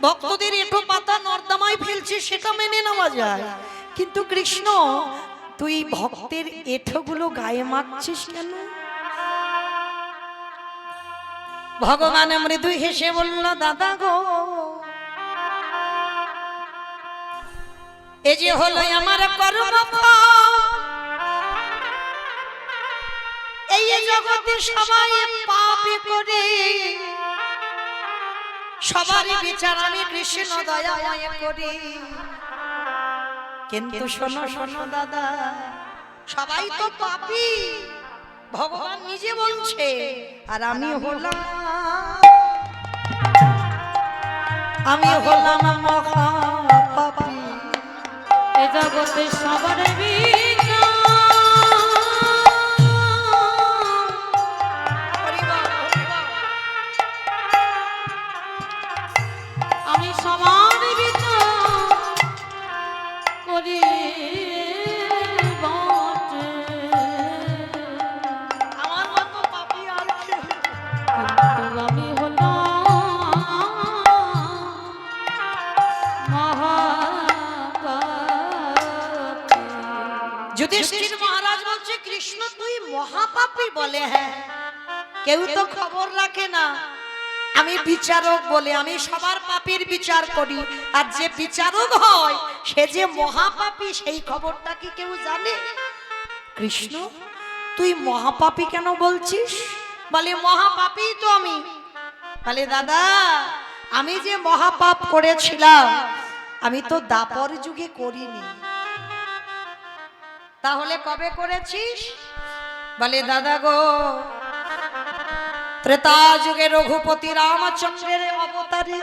[SPEAKER 1] ভক্তদের এঁটো পাতা নর্দমায় ফেলছিস সেটা মেনে নেওয়া যায়, কিন্তু কৃষ্ণ তুই ভক্তের এঁঠোগুলো গায়ে মাখছিস কেন? ভগবান মৃদু হেসে বলল, দাদা গো, এই যে হলো আমার কর্মফল। এই জগতে সবাই পাপে করে, সবারই বিচার আমি কৃষ্ণ দয়াময় করি। কিন্তু শোনো শোনো দাদা, সবাই তো পাপী, ভগবান নিজে বলছে, আর আমি হলাম মহা পাপী।
[SPEAKER 3] এ জগতে সবার আমি সবার বিচার করি বটে।
[SPEAKER 1] আমার মতো পাপী আর কেউ নেই।
[SPEAKER 3] কিন্তু আমি হলাম মহাপাপী।
[SPEAKER 1] যুধিষ্ঠির মহারাজ বলছে, কৃষ্ণ তুই মহাপাপী? বলে হ্যাঁ, কেউ তো খবর রাখে না, আমি বিচারক বলে আমি সবার পাপীর বিচার করি, আর যে বিচারক হয় সে যে মহাপাপী সেই খবরটা কি কেউ জানে? কৃষ্ণ তুই মহাপাপী কেন বলছিস? বলে মহাপাপী তো আমি। বলে দাদা, আমি যে মহাপাপ করেছিলাম আমি তো দাপর যুগে করিনি, তাহলে কবে করেছিস? বলে দাদা গো, ত্রেতা যুগে রঘুপতি রামচন্দ্রের অবতারে,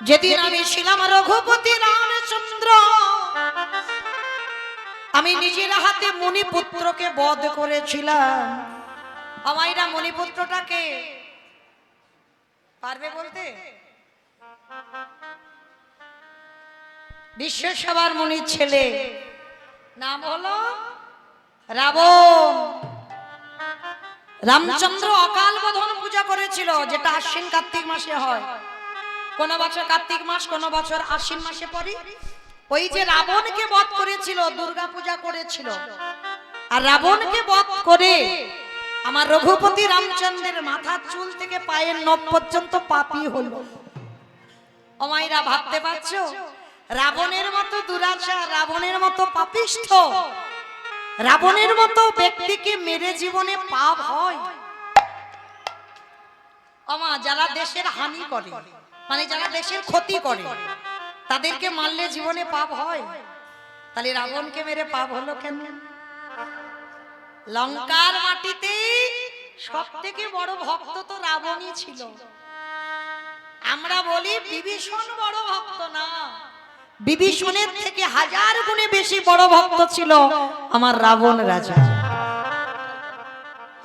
[SPEAKER 1] যেদিন আমি ছিলাম রঘুপতি রামচন্দ্র, আমি নিজের হাতে মণিপুত্রকে বধ করেছিলাম। আমাইরা মণিপুত্রটাকে পারবে বলতে? বিশ্বসভার মুনির ছেলে, নাম হলো রাবণ। রামচন্দ্র অকাল বোধন পূজা করেছিল, যেটা আশ্বিন কার্তিক মাসে হয়। কোন বছর কার্তিক মাস, কোন বছর আশ্বিন মাসে পড়ে। ওই যে রাবণকে বধ করেছিল, দুর্গা পূজা করেছিল। আর রাবণকে বধ করে আমার রঘুপতি রামচন্দ্রের মাথার চুল থেকে পায়ের নখ পর্যন্ত পাপী হলো। আমাইরা ভাবতে পারছো? রাবণের মতো দুরাচার, রাবণের মতো পাপিষ্ঠ, রাবণের মতো ব্যক্তিকে মেরে জীবনে পাপ হয়? আমা যারা দেশের হানি করে, মানে যারা দেশের ক্ষতি করে, তাদেরকে মারলে জীবনে পাপ হয়? তাহলে রাবণকে মেরে পাপ হলো কেন? লঙ্কার মাটিতে সব থেকে বড় ভক্ত তো রাবণই ছিল। আমরা বলি বিভীষণ বড় ভক্ত, না, বিভীষণের থেকে 1000 গুণে বেশি বড় ভক্ত ছিল আমার রাবণ রাজা।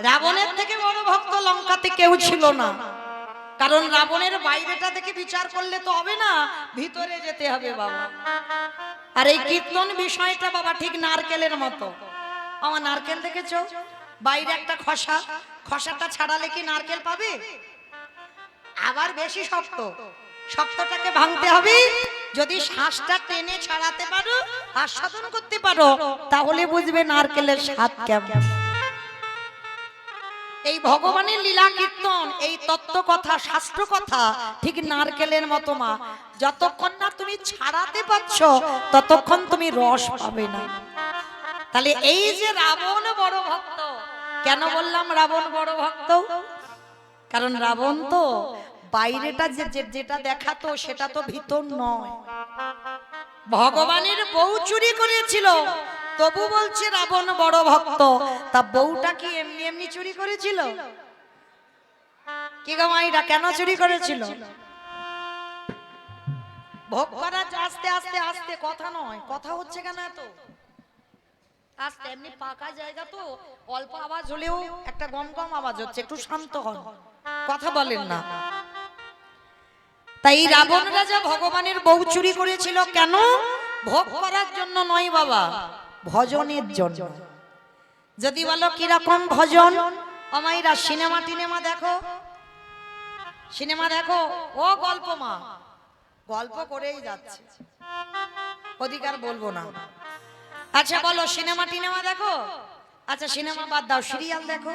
[SPEAKER 1] রাবণের থেকে বড় ভক্ত লঙ্কাতে কেউ ছিল না, কারণ রাবণের বাইরেটা থেকে বিচার করলে তো হবে না, ভিতরে যেতে হবে বাবা। আর এই কীর্তন বিষয়টা বাবা ঠিক নারকেলের মতো। আমার নারকেল দেখেছো? বাইরে একটা খোসা, খোসাটা ছাড়ালে কি নারকেল পাবে? আবার বেশি শক্ত, শক্তটাকে ভাঙতে হবে। যদি শ্বাসটা টেনে ছাড়াতে পারো, আস্বাদন করতে পারো, তাহলে বুঝবে নারকেলের স্বাদ কেমন। এই ভগবানের লীলা কীর্তন, এই তত্ত্ব কথা, শাস্ত্র কথা ঠিক নারকেলের মতো মা। যতক্ষণ না তুমি ছাড়াতে পারছো ততক্ষণ তুমি রস পাবে না। তাহলে এই যে রাবণ বড় ভক্ত, কেন বললাম রাবণ বড় ভক্ত? কারণ রাবণ তো বাইরেটা যেটা দেখাতো সেটা তো ভিতর নয়। ভগবানের বউ চুরি করেছিল, তবু বলছে রাবণ বড় ভক্ত। তা বউটা কি এমনি এমনি চুরি করেছিল? কি গো মাইরা, কেন চুরি করেছিল? ভোগ করা আস্তে আস্তে আস্তে, কথা নয়, কথা হচ্ছে কেন এত আস্তে? এমনি পাকা জায়গা তো, অল্প আওয়াজ হলেও একটা গম গম আওয়াজ হচ্ছে, একটু শান্ত হন, কথা বলেন না। তাই রাবণ রাজা ভগবানের বউ চুরি করেছিল কেন? ভোগ করার জন্য নয় বাবা, ভজনের জন্য। যদি বলো কিরকম ভজন, অমাইরা সিনেমা টিনেমা দেখো, সিনেমা দেখো, ও গল্প মা গল্প করেই যাচ্ছে, অধিকার বলবো না। আচ্ছা বলো সিনেমা টিনেমা দেখো, আচ্ছা সিনেমা বাদ দাও, সিরিয়াল দেখো।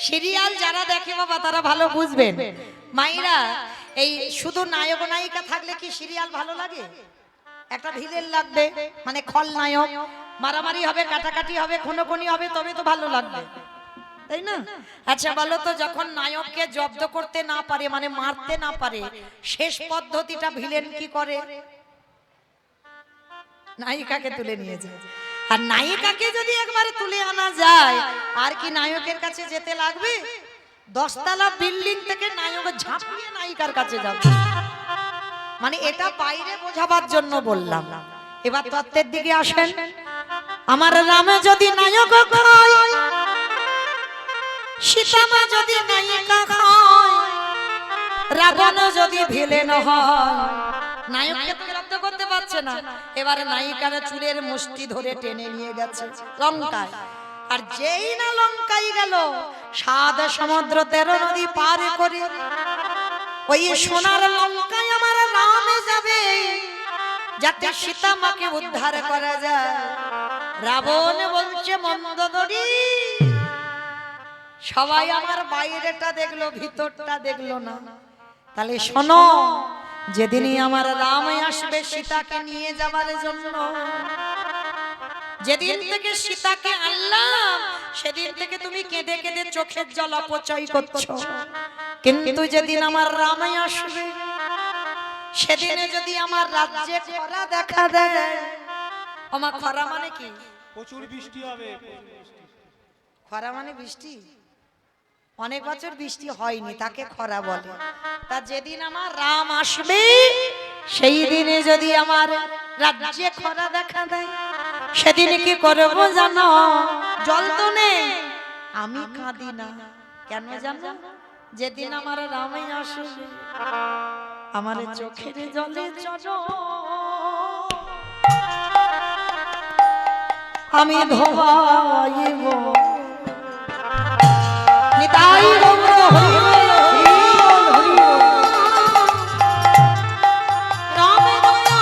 [SPEAKER 1] সিরিয়াল যারা দেখে বাবা তারা ভালো বুঝবেন মাইরা, এই শুধু নায়ক নায়িকা থাকলে কি সিরিয়াল ভালো লাগে? একটা ভিলেন লাগবে, মানে খলনায়ক, মারামারি হবে, কাটাকাটি হবে, খুনোখুনি হবে, তবে তো ভালো লাগবে, তাই না? আচ্ছা বলো তো, যখন নায়ককে জব্দ করতে না পারে, মানে মারতে না পারে, শেষ পদ্ধতিটা ভিলেন কি করে? নায়িকাকে তুলে নিয়ে যায়। আর নায়িকাকে যদি একবারে তুলে আনা যায়, আর কি নায়কের কাছে যেতে লাগবে? 10 তলা বিল্ডিং থেকে নায়ক ঝাঁপিয়ে নায়িকার কাছে যাবে। মানে এটা বাইরে বোঝাবার জন্য বললাম। এবার তত্ত্বের দিকে আসেন। আমার রামে যদি নায়ক হয়, সীতামা যদি নায়িকা হয়, রাবণ যদি ভিলেন হয়, নায়ককে তো গ্রাহ্য করতে পারছে না, এবারে নায়িকার চুলের মুষ্টি ধরে টেনে নিয়ে গেছে লঙ্কায়। আর যেই না লঙ্কায় গেল, 7 সমুদ্র 13 নদী পার করে ওই সোনার লঙ্কায় আমার রামে যাবে, যাতে সীতা মাকে উদ্ধার করা যায়। রাবণ বলছে মন্দোদরী, সবাই আমার বাইরেটা দেখলো, ভিতরটা দেখলো না। তাহলে শোনো, যেদিনই আমার রাম আসবে সীতাকে নিয়ে যাবার জন্য, যেদিন থেকে সীতাকে আনলাম, সেদিন থেকে তুমি কেঁদে কেঁদে চোখের জল অপচয় করছো। কিন্তু যেদিন আমার রাম আসবে, সেদিনে যদি আমার রাজ্যে খরা দেখা দেয়, আমার খরা মানে কি?
[SPEAKER 2] প্রচুর বৃষ্টি হবে, প্রচুর বৃষ্টি।
[SPEAKER 1] খরা মানে বৃষ্টি, অনেক বছর বৃষ্টি হয়নি, তাকে খরা বলে। তা যেদিন আমার রাম আসবে, সেই দিনে যদি আমার রাজ্যে খরা দেখা দেয়, সেদিন কি করব জানো? জল তো নেই, আমি কাঁদি না। কেন জানো? যেদিন আমার রামে আসবে, আমার চোখের জলে চলো আমি ধোয়াইব। নিতাই গৌর হরি বল, হরি বল, হরি বল।
[SPEAKER 3] রামে দয়া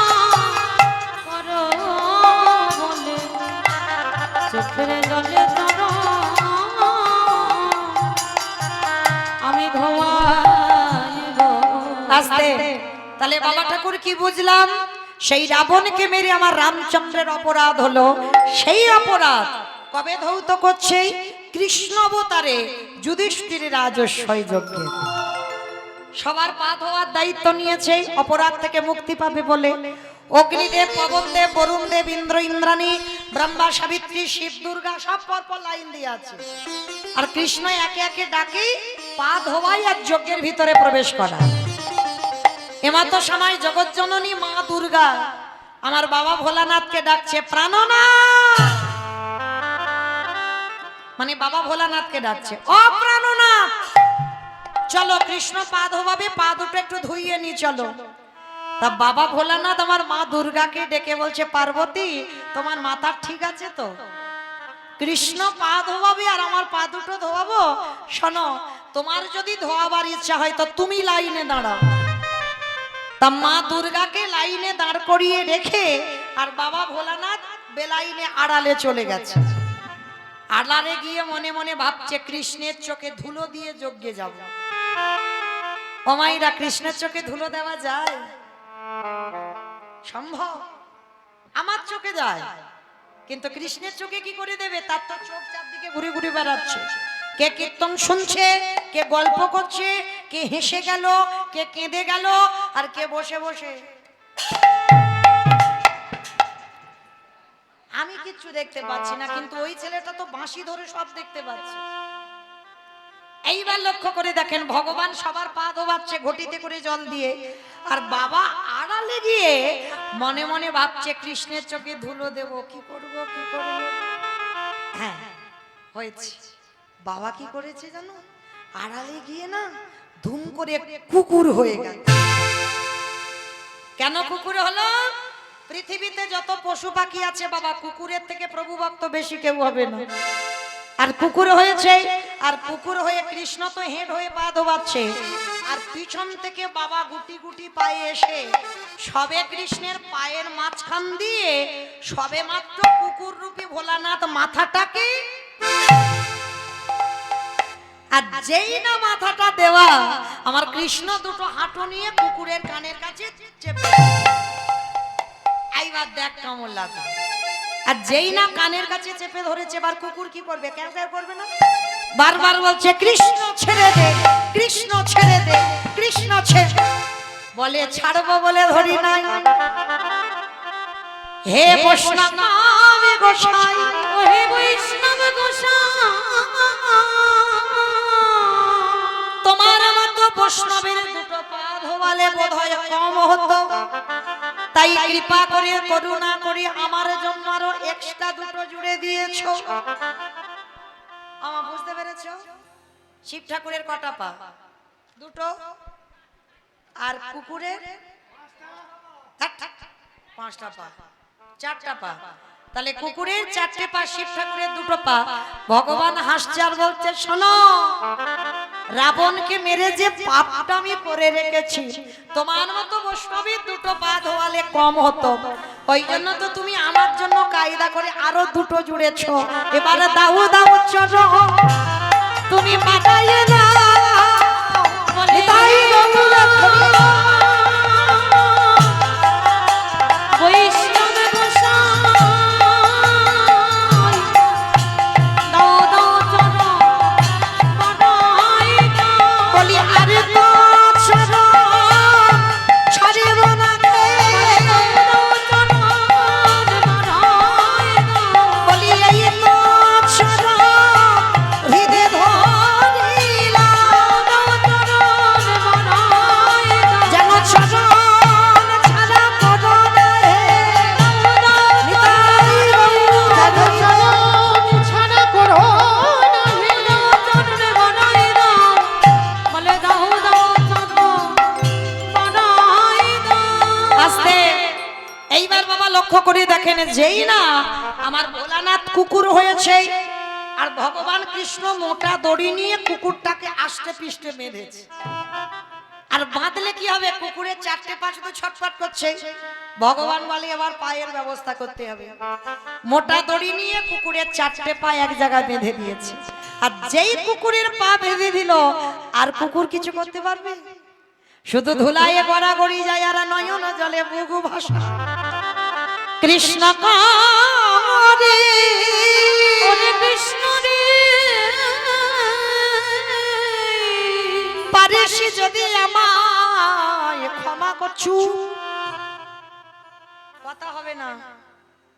[SPEAKER 3] করো বলে চোখের জলে ধরো আমি ধোয়াইব।
[SPEAKER 1] আস্তে। তাহলে বাবা ঠাকুর কি বুঝলাম? সেই রাবণকে মেরে আমার রামচন্দ্রের অপরাধ হলো। সেই অপরাধ কবে ধৌত করছে? কৃষ্ণ অবতারে যুধিষ্ঠিরের রাজস্বই যজ্ঞে সবার পা ধোয়ার দায়িত্ব নিয়েছে, অপরাধ থেকে মুক্তি পাবে বলে। অগ্নিদেব, পবনদেব, বরুণদেব, ইন্দ্র, ইন্দ্রাণী, ব্রহ্মা, সাবিত্রী, শিব, দুর্গা সব পরপর লাইন দিয়ে আছে। আর কৃষ্ণ একে একে ডাকে পা ধোয়াই আর যজ্ঞের ভিতরে প্রবেশ করা। এমাত্র সময় জগৎজননী মা দুর্গা আমার বাবা ভোলানাথকে ডাকছে, প্রাণনাথ, মানে বাবা ভোলানাথকে ডাকছে, ও প্রাণনাথ চলো কৃষ্ণ পা ধোয়াবে, পা দুটো একটু ধুইয়ে নি চলো। তা বাবা ভোলানাথ আমার মা দুর্গাকে ডেকে বলছে, পার্বতী তোমার মাথা ঠিক আছে তো? কৃষ্ণ পা ধোয়াবে আর আমার পা দুটো ধোয়াবো। শোনো, তোমার যদি ধোয়াবার ইচ্ছা হয় তো তুমি লাইনে দাঁড়াও। তা মা দুর্গাকে লাইনে দাঁড় করিয়ে রেখে আর বাবা ভোলানাথ বেলাইনে আড়ালে চলে গেছে। আড়ালে গিয়ে মনে মনে ভাবছে, কৃষ্ণের চোখে ধুলো দিয়ে যজ্ঞে যাব। ও মাইরা, কৃষ্ণের চোখে ধুলো দেওয়া যায়? সম্ভব? আমার চোখে যায়, কিন্তু কৃষ্ণের চোখে কি করে দেবে? তার তো চোখ চারদিকে ঘুরে ঘুরে বেড়াচ্ছে। কে কীর্তন শুনছে, কে গল্প করছে, কে হেসে গেল, কে কেঁদে গেল, আর কে বসে বসে। আমি কিচ্ছু দেখতে পাচ্ছি না, কিন্তু ওই ছেলেটা তো বাঁশি ধরে সব দেখতে পাচ্ছে। এইবার লক্ষ্য করে দেখেন, ভগবান সবার পা ধোয়াচ্ছে ঘটিতে করে জল দিয়ে, আর বাবা আড়ালে গিয়ে মনে মনে ভাবছে, কৃষ্ণের চোখে ধুলো দেব, কি করব কি করব। হ্যাঁ হয়েছে। বাবা কি করেছে জানো? আড়ালে গিয়ে না ধুম করে কুকুর হয়ে গেল। কেন কুকুর হলো? পৃথিবীতে যত পশু পাখি আছে বাবা, কুকুরের থেকে প্রভু ভক্ত বেশি কেউ হবে না। আর কুকুর হয়েছে, আর কুকুর হয়ে কৃষ্ণ তো হেড হয়ে পা ধোবাচ্ছে, আর পিছন থেকে বাবা গুটি গুটি পায়ে এসে সবে কৃষ্ণের পায়ের মাঝখান দিয়ে সবে মাত্র কুকুর রূপী ভোলানাথ মাথাটাকে, আর যেই না মাথাটা দেওয়া আমার কৃষ্ণ দুটো হাঁটু নিয়ে কুকুরের কানের কাছে চেপে, এইবার দেখ কেমন লাগে। আর যেই না কানের কাছে চেপে ধরেছে, এবার কুকুর কি করবে? কেন করবে না, বারবার বলছে কৃষ্ণ ছেড়ে দে, কৃষ্ণ ছেড়ে দে, কৃষ্ণ ছেড়ে। বলে ছাড়বো বলে ধরি নাই। হে বৈষ্ণব গোসাই,
[SPEAKER 3] হে বৈষ্ণব গোসাই,
[SPEAKER 1] তোমার মতো বৈষ্ণবের দুটো পা ধোয়ালে বোধহয় কম হতো, তাই কৃপা করে করুণা করে আমার জন্য আরো এক্সট্রা দুটো জুড়ে দিয়েছো। আমার বুঝতে পেরেছো? শিব ঠাকুরের কটা পা? দুটো। আর কুকুরের 5টা পা, 4টা পা। তাহলে কুকুরের 4টে পা, শিব ঠাকুরের 2টো পা। ভগবান হাসছে আর বলছে শোনো, রাবণকে মেরে যে পাপটা আমি করে রেখেছি, তোমার মতো বৈষ্ণবীর 2টো পা ধোয়ালে কম হতো, ওই জন্য তো তুমি আমার জন্য কায়দা করে আরো 2টো জুড়েছো। এবারে দাও দাও চলো তুমি বাটাইয়ে না, তাই বলে
[SPEAKER 3] বৈষ্ণব গোসাই, দাও দাও চলো বাড়াই দাও।
[SPEAKER 1] বলি আরে তো চলো ছাড়িব না রে, বলি এই তো চলো হৃদয় ধরিলা, যেন চরণ ছাড়া করো না হে, নিতাই গৌর
[SPEAKER 3] ছাড়া করো না হে, চরণে বাড়াই দাও, বলে দাও দাও চলো বাড়াই দাও।
[SPEAKER 1] আস্তে। এইবার বাবা লক্ষ্য করে দেখেন, যেই না আমার ভোলানাথ কুকুর হয়েছে, আর ভগবান কৃষ্ণ মোটা দড়ি নিয়ে কুকুরটাকে আষ্টে পিষ্টে বেঁধেছে। আর বাঁধলে কি হবে? কুকুরের 4টে পা শুধু ছটফট করছে। ভগবান বলে এবার পায়ের ব্যবস্থা করতে হবে। মোটা দড়ি নিয়ে কুকুরের 4টে পা এক জায়গায় বেঁধে দিয়েছে। আর যেই কুকুরের পা বেঁধে দিল, আর কুকুর কিছু করতে পারবে? শুধু ধুলাইয়ে গড়াগড়ি যায় আর নয়ন জলে বুগু ভাষা কৃষ্ণ করে,
[SPEAKER 3] ওরে কৃষ্ণ রে,
[SPEAKER 1] পারিস যদি আমায় ক্ষমা করছু। কথা হবে না,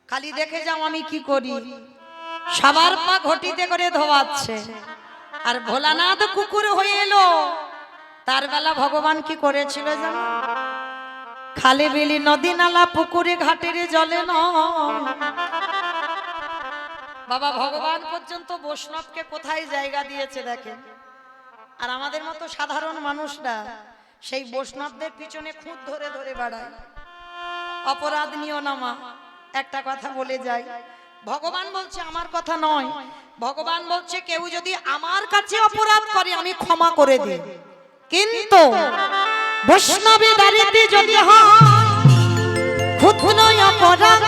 [SPEAKER 1] খালি দেখে যাও আমি কি করি। সবার পা ঘটিতে করে ধোয়াচ্ছে, আর ভোলানাথ কুকুর হয়ে এলো। তার বেলা ভগবান কি করেছিল জানো? খালে বেলি নদী নালা পুকুরে ঘাটের জলে ন বাবা, ভগবান পর্যন্ত বৈষ্ণবকে কোথায় জায়গা দিয়েছে দেখেন। আর আমাদের মতো সাধারণ মানুষরা সেই বৈষ্ণবদের পিছনে খুঁত ধরে ধরে বেড়ায়। অপরাধ নিও না মা, একটা কথা বলে যাই, ভগবান বলছে আমার কথা নয়, ভগবান বলছে কেউ যদি আমার কাছে অপরাধ করে আমি ক্ষমা করে দিই, কিন্তু বৈষ্ণবের দাঁড়িয়ে যদি হয় খুদ নয় অপরাধ,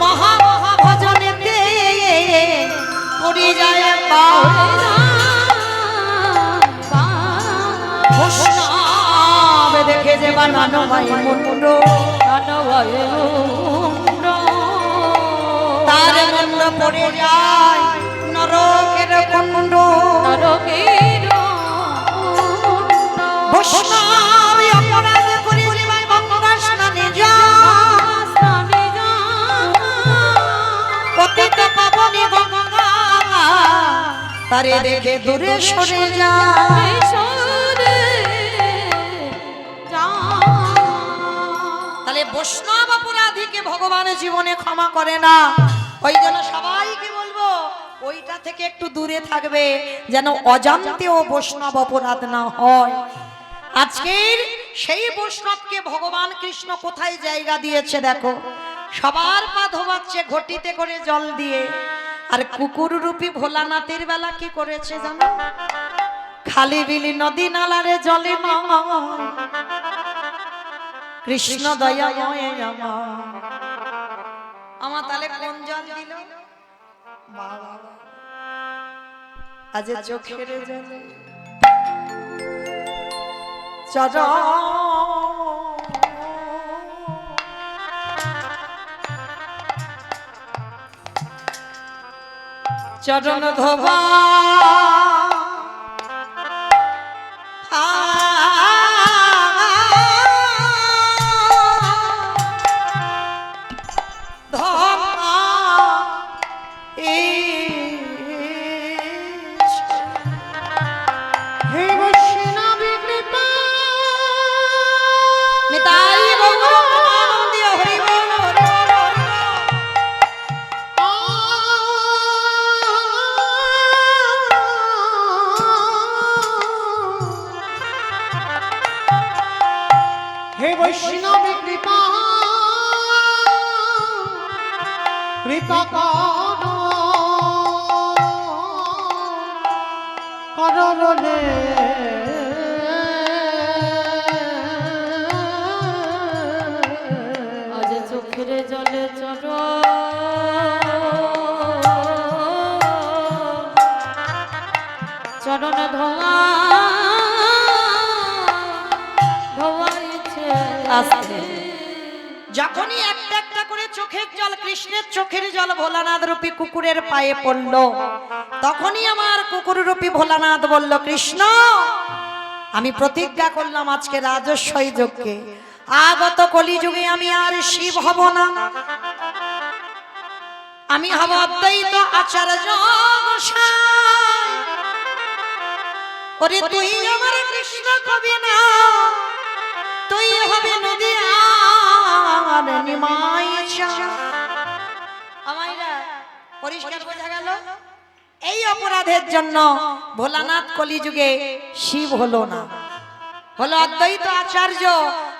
[SPEAKER 1] মহা মহা ভজনেতে পড়ে যায় বৈষ্ণব দেখে যে বানানো ভাই মুন্ড, তার মুন্ড পড়ে যায় নরকের কুণ্ড। বৈষ্ণব অপরাধ করে ভাই গঙ্গা স্নানে যায়, পতিত পাবনে গঙ্গা তারে দেখে দূরে সরে যায়। তাহলে বৈষ্ণব অপরাধীকে ভগবান জীবনে ক্ষমা করে না। ওই জন্য সবাইকে বলবো ওইটা থেকে একটু দূরে থাকবে, যেন অজান্তেও বৈষ্ণব অপরাধ না হয়। আজকের সেই বৈষ্ণবকে ভগবান কৃষ্ণ কোথায় জায়গা দিয়েছে দেখো, সবার পা ধোবাচ্ছে ঘটিতে করে জল দিয়ে। আর কুকুর রূপী ভোলানাথের বেলা কি করেছে জানো? খালি বিলি নদী নালারে জলে নয়, কৃষ্ণ দয়াময় আমার তাহলে কোন জল দিল? বাবা আজ চোখের জলে চরণ ধোবা
[SPEAKER 3] হে বৈষ্ণবী কৃপা কৃপা করলে আজ চোখের জলে চরণ ধোয়া
[SPEAKER 1] যখনই একটা একটা করে চোখের জল, কৃষ্ণের চোখের জল ভোলানাথ রূপী কুকুরের পায়ে পড়ল, তখনই আমার কুকুর রূপী ভোলানাথ বলল, কৃষ্ণ আমি প্রতিজ্ঞা করলাম আজকে রাজস্বই যজ্ঞে আগত কলিযুগে আমি আর শিব হব না, আমি হব অদ্বৈত আচার্য গোসাই। ওরে তুই আমার কৃষ্ণ কবি না, তুই হবে নদী আর নিমাই আমাইরা পরিষ্কার বোঝা গেল। এই অপরাধের জন্য ভোলানাথ কলিযুগে শিব হলো না, হলো অদ্বৈত আচার্য,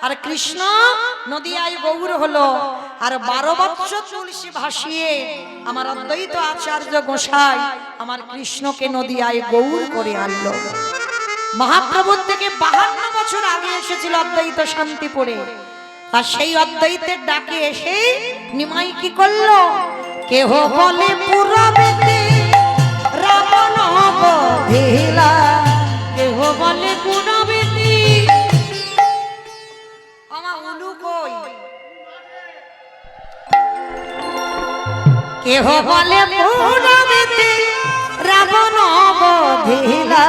[SPEAKER 1] আর কৃষ্ণ নদিয়ায় গৌর হলো। আর 12 বৎসর তুলসী ভাসিয়ে আমার অদ্বৈত আচার্য গোসাই আমার কৃষ্ণকে নদিয়ায় গৌর করে আনলো। মহাপ্রভুর থেকে 52 বছর আগে এসেছিল অদ্বৈত শান্তিপুরে, আর সেই অদ্বৈতের ডাকে এসে নিমাই কি করলো? কেহ বলে পুরবেতে রাবণ বধিলা,
[SPEAKER 3] কেহ বলে পুরবেতে
[SPEAKER 1] আমার উলু কই? কেহ বলে পুরবেতে রাবণ বধিলা,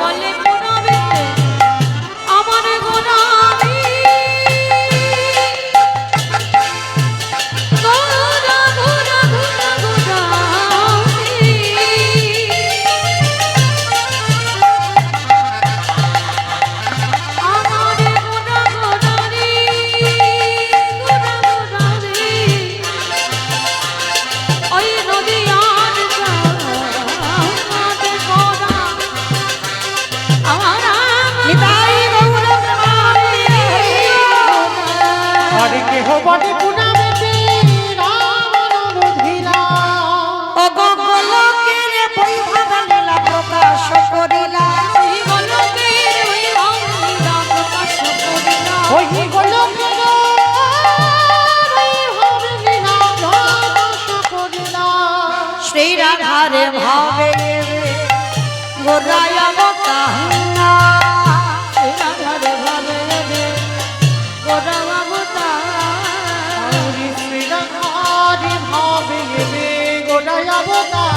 [SPEAKER 3] বলে পুরবেতে আমার গোলামি গোরা গোরা গোরা গোরামি, আমার গোরা গোরারি গোরা গোরারি ওই নদিয়ার জামাতে গোরা আমার
[SPEAKER 1] নিতাই গৌর প্রেমানন্দে।
[SPEAKER 3] হরে কেহ বলে পুরবেতে রাবণ বধিলা,
[SPEAKER 1] ও গোলকের বৈভব লীলা প্রকাশ করিলা,
[SPEAKER 3] ওই গোলকের বৈভব লীলা প্রকাশ করিলা, ওই গোলকের বৈভব লীলা প্রকাশ করিলা,
[SPEAKER 1] শ্রী রাধার ভাবে গোরায় অবতারা,
[SPEAKER 3] এই রাধার ভাবে রে গোরা অবতার,
[SPEAKER 4] শ্রী শ্রীরাধার ভাবে রে গোড়ায় অবতার,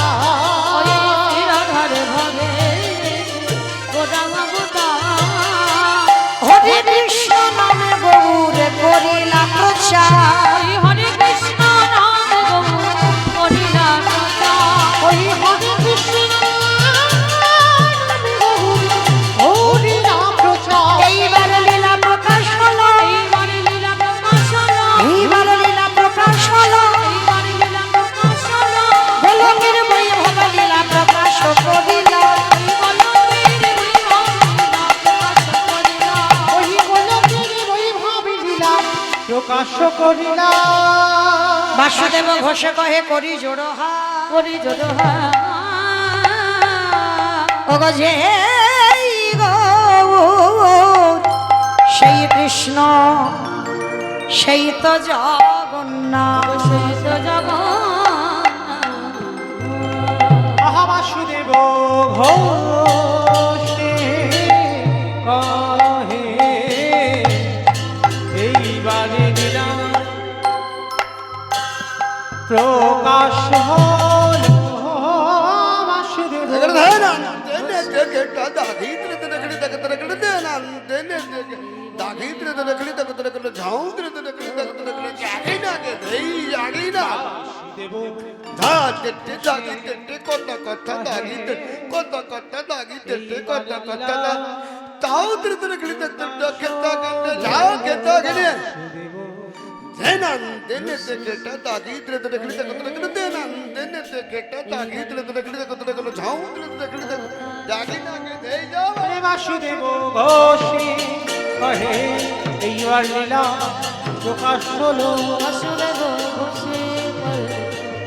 [SPEAKER 3] ওই এই রাধার ভাবে গোরা অবতার,
[SPEAKER 1] হরে কৃষ্ণ নামে গৌর করিলা প্রচার,
[SPEAKER 3] ওই হরে কৃষ্ণ নাম গৌর করিলা প্রচার,
[SPEAKER 4] ওই হরে কৃষ্ণ হরি নাম প্রচার,
[SPEAKER 1] এইবার লীলা প্রকাশ হলো,
[SPEAKER 3] এইবার লীলা প্রকাশ হলো,
[SPEAKER 1] এইবার লীলা প্রকাশ হলো,
[SPEAKER 3] এইবার লীলা প্রকাশ হলো,
[SPEAKER 1] গোলকের বৈভব লীলা প্রকাশ করিলা,
[SPEAKER 3] ওই গোলকের বৈভব লীলা প্রকাশ করিলা,
[SPEAKER 4] ওই প্রকাশ্য করিলা
[SPEAKER 1] বাসুদেব ঘোষে কহে করি জোড়হা
[SPEAKER 3] করি জোড়হা
[SPEAKER 1] ওগো যে সেই কৃষ্ণ সেই তো জগন্নাথ
[SPEAKER 3] সেই তো
[SPEAKER 4] বাসুদেব ঘোষে কহে এইবারে দিলাম প্রকাশ হল বাসুদেব বাসুদেব ঘোষে কহে এইবার লীলা প্রকাশ হলো
[SPEAKER 3] বাসুদেব ঘোষে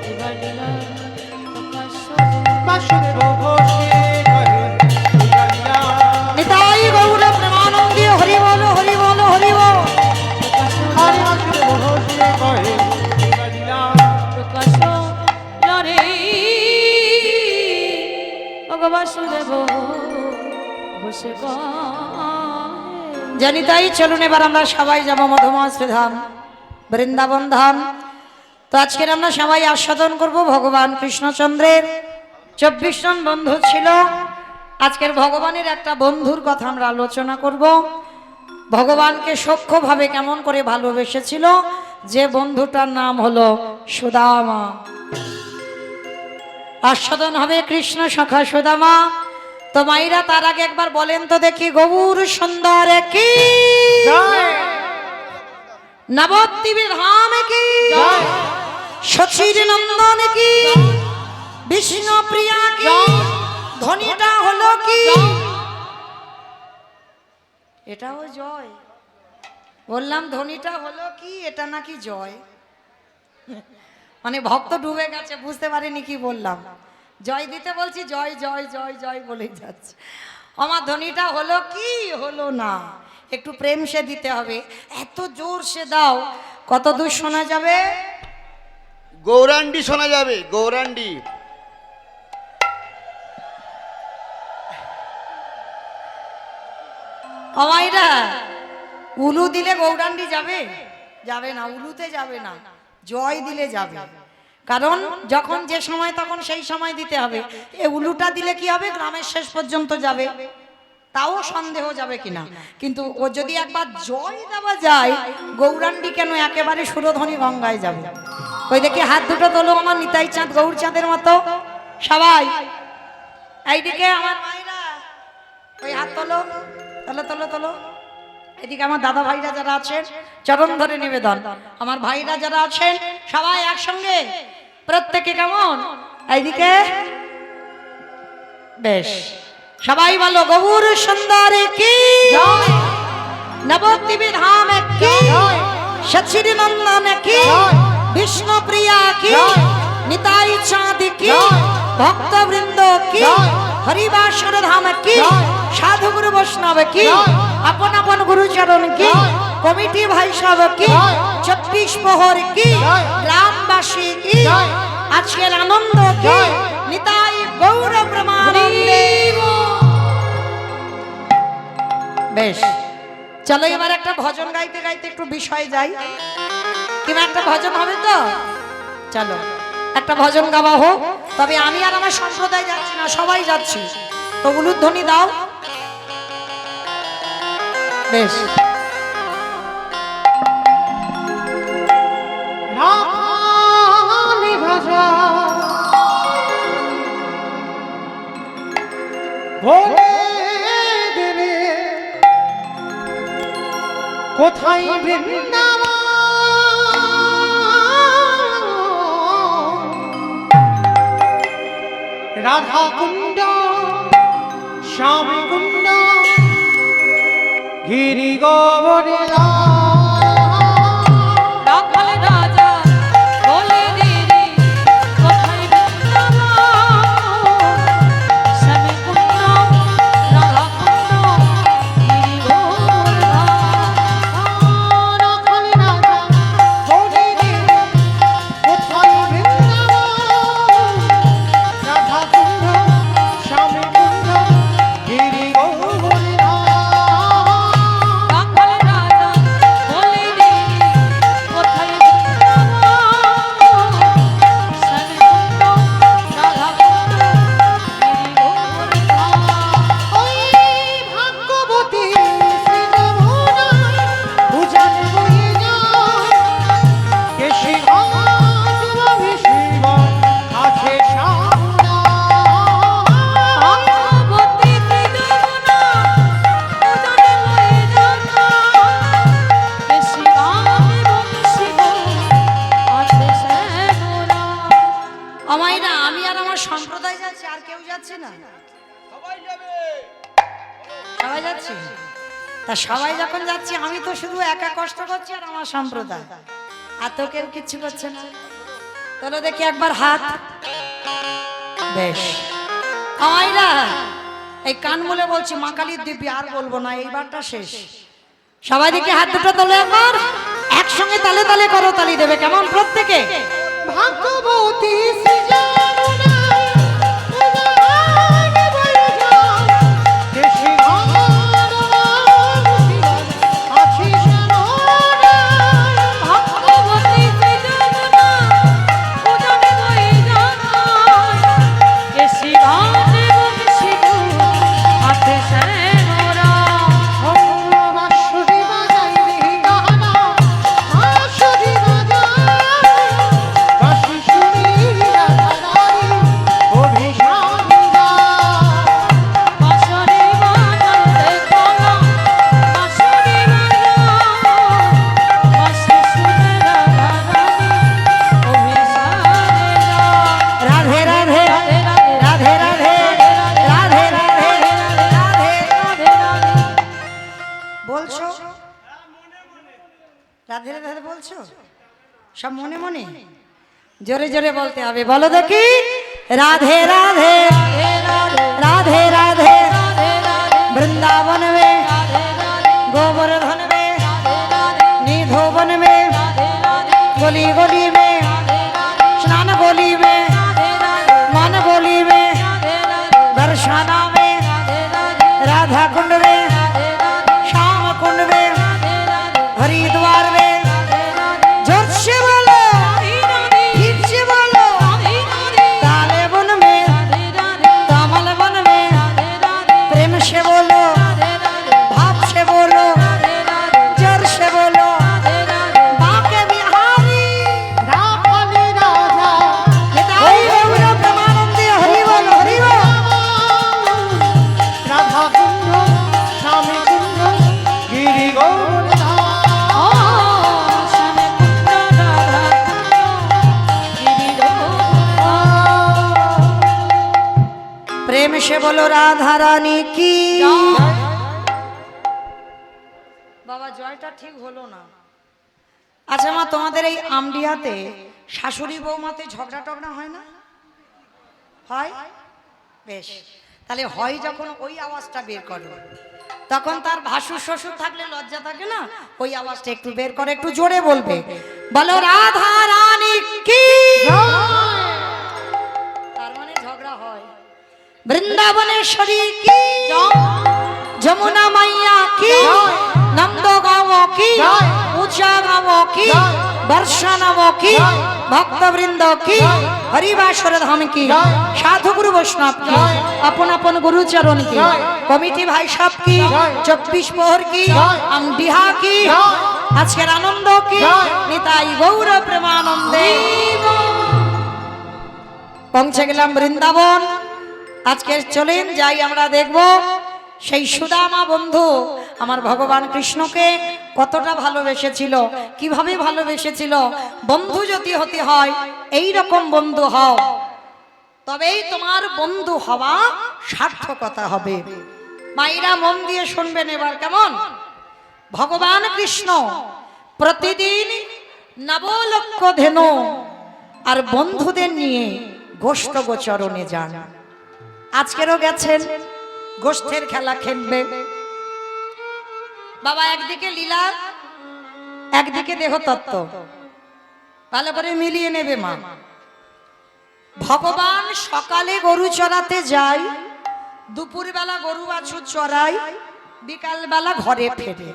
[SPEAKER 3] এবার লীলা প্রকাশ
[SPEAKER 4] বাসুদেব ঘোষে কহে এইবার লীলা
[SPEAKER 1] নিতাই গৌর প্রেমানন্দী হরি বল হরি বল হরি বল
[SPEAKER 4] হরে বাসুদেব ঘোষে কহে এইবার লীলা
[SPEAKER 3] প্রকাশ লরে ওগো বাসুদেব ঘোষে
[SPEAKER 1] জানি তাই চলুন এবার আমরা সবাই যাব মধুমাশ্রী ধাম বৃন্দাবন ধাম। তো আজকের আমরা সবাই আস্বাদন করব ভগবান কৃষ্ণচন্দ্রের 24 জন বন্ধু ছিল। আজকের ভগবানের একটা বন্ধুর কথা আমরা আলোচনা করব। ভগবানকে সূক্ষ্মভাবে কেমন করে ভালোবেসেছিল, যে বন্ধুটার নাম হলো সুদামা। আস্বাদন হবে কৃষ্ণ সখা সুদামা। তো মাইরা তার আগে একবার বলেন তো দেখি, গৌর সুন্দর কি নবদ্বীপের ধাম কি সচির নন্দন কি বিষ্ণু প্রিয়া কি ধ্বনিটা হলো কি? এটাও জয়। বললাম ধ্বনিটা হলো কি, এটা নাকি জয়। মানে ভক্ত ডুবে গেছে, বুঝতে পারেনি কি বললাম। জয় দিতে বলছি, জয় জয় জয় জয় বলেই যাচ্ছে। আমার ধ্বনিটা হলো কি হলো না, একটু প্রেম সে দিতে হবে। এত জোর সে দাও, কত দূর শোনা যাবে?
[SPEAKER 5] গৌরান্ডি শোনা যাবে, গৌরান্ডি।
[SPEAKER 1] আমাইরা উলু দিলে গৌরান্ডি যাবে? যাবে না, উলুতে যাবে না, জয় দিলে যাবে। কারণ যখন যে সময় তখন সেই সময় দিতে হবে। এ উলুটা দিলে কি হবে, গ্রামের শেষ পর্যন্ত যাবে, তাও সন্দেহ যাবে কিনা। কিন্তু ও যদি একবার জয় দেওয়া যায়, গৌরান্ডি কেন একেবারে সুরধ্বনি গঙ্গায় যাবে। ওই দেখি হাত দুটো তোলো আমার নিতাই চাঁদ গৌর চাঁদের মতো সবাই। এইদিকে আমার মায়েরা ওই হাত তোলো, তোলো তোলো তোলো। এদিকে আমার দাদা ভাইরা যারা আছেন চরণ ধরে নিবেদন, আমার ভাইরা যারা আছেন সবাই একসঙ্গে প্রত্যেকে কেমন। এইদিকে বেশ, সবাই বলো গৌর সুন্দর কি নবদ্বীপের ধাম কি সচির নন্দন কি বিষ্ণু প্রিয়া কি নিতাই চাঁদ কি ভক্তবৃন্দ কি হরিবাসর ধাম কি সাধু গুরু বৈষ্ণব কি আপন আপন গুরুচরণ কি কমিটি ভাই সব কি 24 প্রহর কি গ্রামবাসী কি আজকের আনন্দ কি নিতাই গৌর ব্রহ্মানন্দে। বেশ, চলো এবার একটা ভজন গাইতে গাইতে একটু বিষয় যাই। কিংবা একটা ভজন হবে তো, চলো একটা ভজন গাওয়া হোক। তবে আমি আর আমার সম্প্রদায় যাচ্ছি না, সবাই যাচ্ছি। তো উলুধ্বনি দাও। বেশ,
[SPEAKER 4] রাখালি ভাষা বলে দেবে কোথায় বৃন্দাবন রাধা কুণ্ড শ্যাম কুণ্ড গিরি গোবরে
[SPEAKER 1] যাচ্ছি? তা সবাই যখন যাচ্ছি আমি তো শুধু একা কষ্ট করছি আর আমার সম্প্রদায়, আর তো কেউ কিচ্ছু করছে না। তোলো দেখি একবার হাত। বেশ আমাইরা এই কান বলে বলছি মা কালীর দিব্যি, আর বলবো না, এইবারটা শেষ। সবাই দেখি হাত দুটো তোলে একবার, একসঙ্গে তালে তালে করো, তালি দেবে কেমন প্রত্যেকে?
[SPEAKER 4] ভাগ্যবতী
[SPEAKER 1] রাধে রাধে বলছো সব মনে মনে? জোরে জোরে বলতে হবে, বলো দেখি রাধে রাধে রাধে রাধে বৃন্দাবন মে गोवर्धन में निधोवन में गली गली में स्नान गोली में मन गोली में बरसाना में राधा कुंड में श्याम कुंड में हरिद्वार में जोर से बोलो ठीक से बोलो काले वन में कमल वन में प्रेम से बोलो भाव से बोलो जोर से बोलो बाके बिहारी
[SPEAKER 4] राधाली राधा
[SPEAKER 1] निताई गौर प्रेमानंदी हरि बोल हरि बोल
[SPEAKER 4] राधा कुंड श्यामी कुंड गिरि गोवर्धन
[SPEAKER 1] प्रेम से बोलो राधा रानी की বাবা জয়টা ঠিক হলো না। আচ্ছা মা, তোমাদের এই আমডিয়াতে শাশুড়ি বৌমাতে ঝগড়া টগড়া হয় না? হয়? বেশ, তাহলে হয় যখন ওই আওয়াজটা বের করো, তখন তার ভাসুর শ্বশুর থাকলে লজ্জা থাকে না, ওই আওয়াজটা একটু বের করে, একটু জোরে বলবে, বলো রাধা রানী কি। তার মানে ঝগড়া হয়। বৃন্দাবনেশ্বরী কি, যমুনা মাইয়া কি, নন্দগাঁও কি, উঁচা গাঁও কি, বর্ষানাম কি, ভক্তবৃন্দ কি, হরিবাসর ধাম কি, সাধু গুরু বৈষ্ণব কি, আপন আপন গুরুচরণ কি, কমিটি ভাই সব কি, 24 প্রহর কি, আমডিহা কি, আজকের আনন্দ কি, নিতাই গৌর প্রেমানন্দে। পৌঁছে গেলাম বৃন্দাবন। আজকে চলেন যাই আমরা দেখব সেই সুদামা বন্ধু আমার ভগবান কৃষ্ণকে কতটা ভালোবেসেছিল, কিভাবে ভালোবেসেছিল। বন্ধু যদি হতে হয় এই রকম বন্ধু হও, তবেই তোমার বন্ধু হওয়া সার্থকতা হবে। মায়েরা মন দিয়ে শুনবেন এবার কেমন। ভগবান কৃষ্ণ প্রতিদিন নবলক্ষ ধেনু আর বন্ধুদের নিয়ে গোষ্ঠ গোচরণে যান। আজকেরও গেছেন, গোষ্ঠের খেলা খেলবে। বাবা একদিকে লীলা, একদিকে দেহতত্ত্ব, ভালো করে মিলিয়ে নেবে মা। ভগবান সকালে গরু চড়াতে যায়, দুপুরবেলা গরু বাছুর চড়ায়, বিকালবেলা ঘরে ফেরে।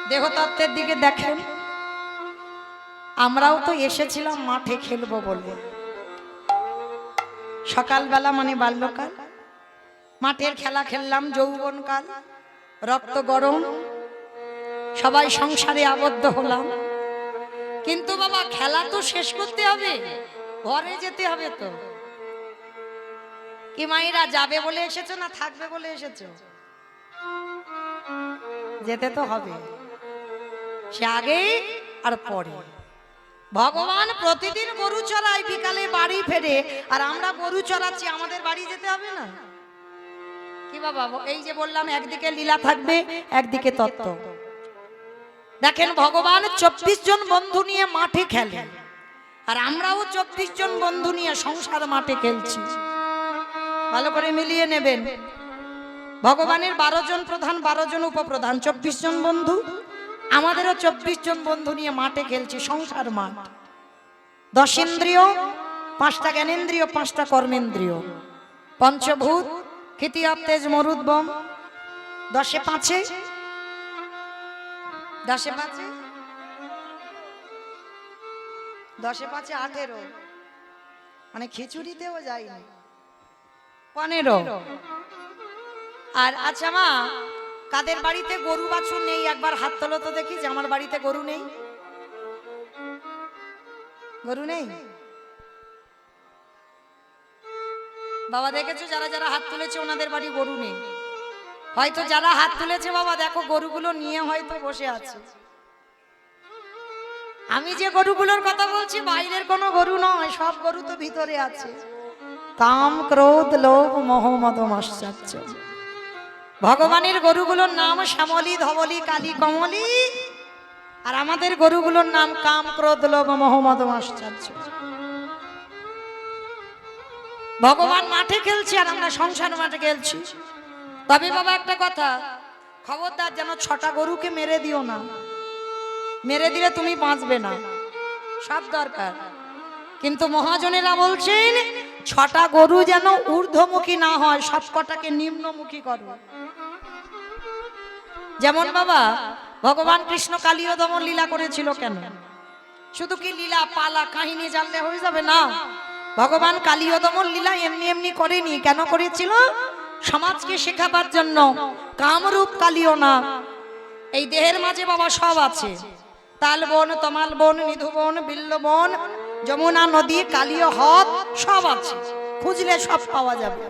[SPEAKER 1] দেহতত্ত্বের দিকে দেখেন, আমরাও তো এসেছিলাম মাঠে খেলবো বলে। সকালবেলা মানে বাল্যকাল, মাঠের খেলা খেললাম, যৌবনকাল, রক্ত গরম, সবাই সংসারে আবদ্ধ হলাম। কিন্তু বাবা খেলা তো শেষ করতে হবে, ঘরে যেতে হবে তো। কি মাইরা যাবে বলে এসেছো না থাকবে বলে এসেছো? যেতে তো হবে, সে আগে আর পরে। ভগবান প্রতিদিন গরু চড়ায়, বিকালে বাড়ি ফেরে, আর আমরা গরু চড়াচ্ছি, আমাদের বাড়ি যেতে হবে না? কি বাবা, এই যে বললাম একদিকে লীলা থাকবে একদিকে তত্ত্ব। দেখেন ভগবান 24 জন বন্ধু নিয়ে মাঠে খেলেন, আর আমরাও 24 জন বন্ধু নিয়ে সংসার মাঠে খেলছি। ভালো করে মিলিয়ে নেবেন। ভগবানের 12 জন প্রধান, 12 জন উপপ্রধান, 24 জন বন্ধু। আমাদেরও 24 জন বন্ধু নিয়ে মাঠে খেলছি, সংসার মাঠ। 10 ইন্দ্রিয়, 5টা জ্ঞানেন্দ্রিয়, 5টা কর্মেন্দ্রিয়, পঞ্চভূত, ক্ষিতি আপ তেজ মরুদ্বম, 10-এ 5-এ 10-এ 5-এ 10-এ 5-এ 18, মানে খিচুড়িতেও যায়নি 15। আর আচ্ছা মা, কাদের বাড়িতে গরু বাছুর নেই একবার হাত তোলো তো দেখি, যে আমার বাড়িতে গরু নেই। গরু নেই বাবা, দেখেছো যারা যারা হাত তুলেছে ওনাদের বাড়ি গরু নেই। হয়তো যারা হাত তুলেছে বাবা দেখো গরুগুলো নিয়ে হয়তো বসে আছে। আমি যে গরুগুলোর কথা বলছি বাইরের কোনো গরু নয়, সব গরু তো ভিতরে আছে। কাম ক্রোধ লোভ মোহ মদ মাশ্চর্য। ভগবানের গরুগুলোর নাম শ্যামলী, ধবলী, কালী, কমলী, আর আমাদের গরুগুলোর নাম কাম ক্রোধ লোভ মোহ মদ মাশ্চর্য। ভগবান মাঠে খেলছে আর আমরা সংসার মাঠে খেলছি। তবে বাবা একটা কথা, খবরদার যেন 6টা গরুকে মেরে দিও না। মেরে দিলে তুমি বাঁচবে না, সব দরকার। কিন্তু মহাজনেরা বলছেন 6টা গরু যেন ঊর্ধ্বমুখী না হয়, সব কটাকে নিম্নমুখী করো। যেমন বাবা ভগবান কৃষ্ণ কালীয় দমন লীলা করেছিল কেন? শুধু কি লীলা পালা কাহিনী জানলে হয়ে যাবে না। ভগবান কালীয় দমন লীলা এমনি এমনি করেনি। কেন করেছিল? সমাজকে শেখাবার জন্য। কামরূপ কালীয় না, এই দেহের মাঝে বাবা সব আছে। তাল বন, তমাল বন, নিধু বন, বিল্ল বন, যমুনা নদী, কালীয় হ্রদ সব আছে। খুঁজলে সব পাওয়া যাবে।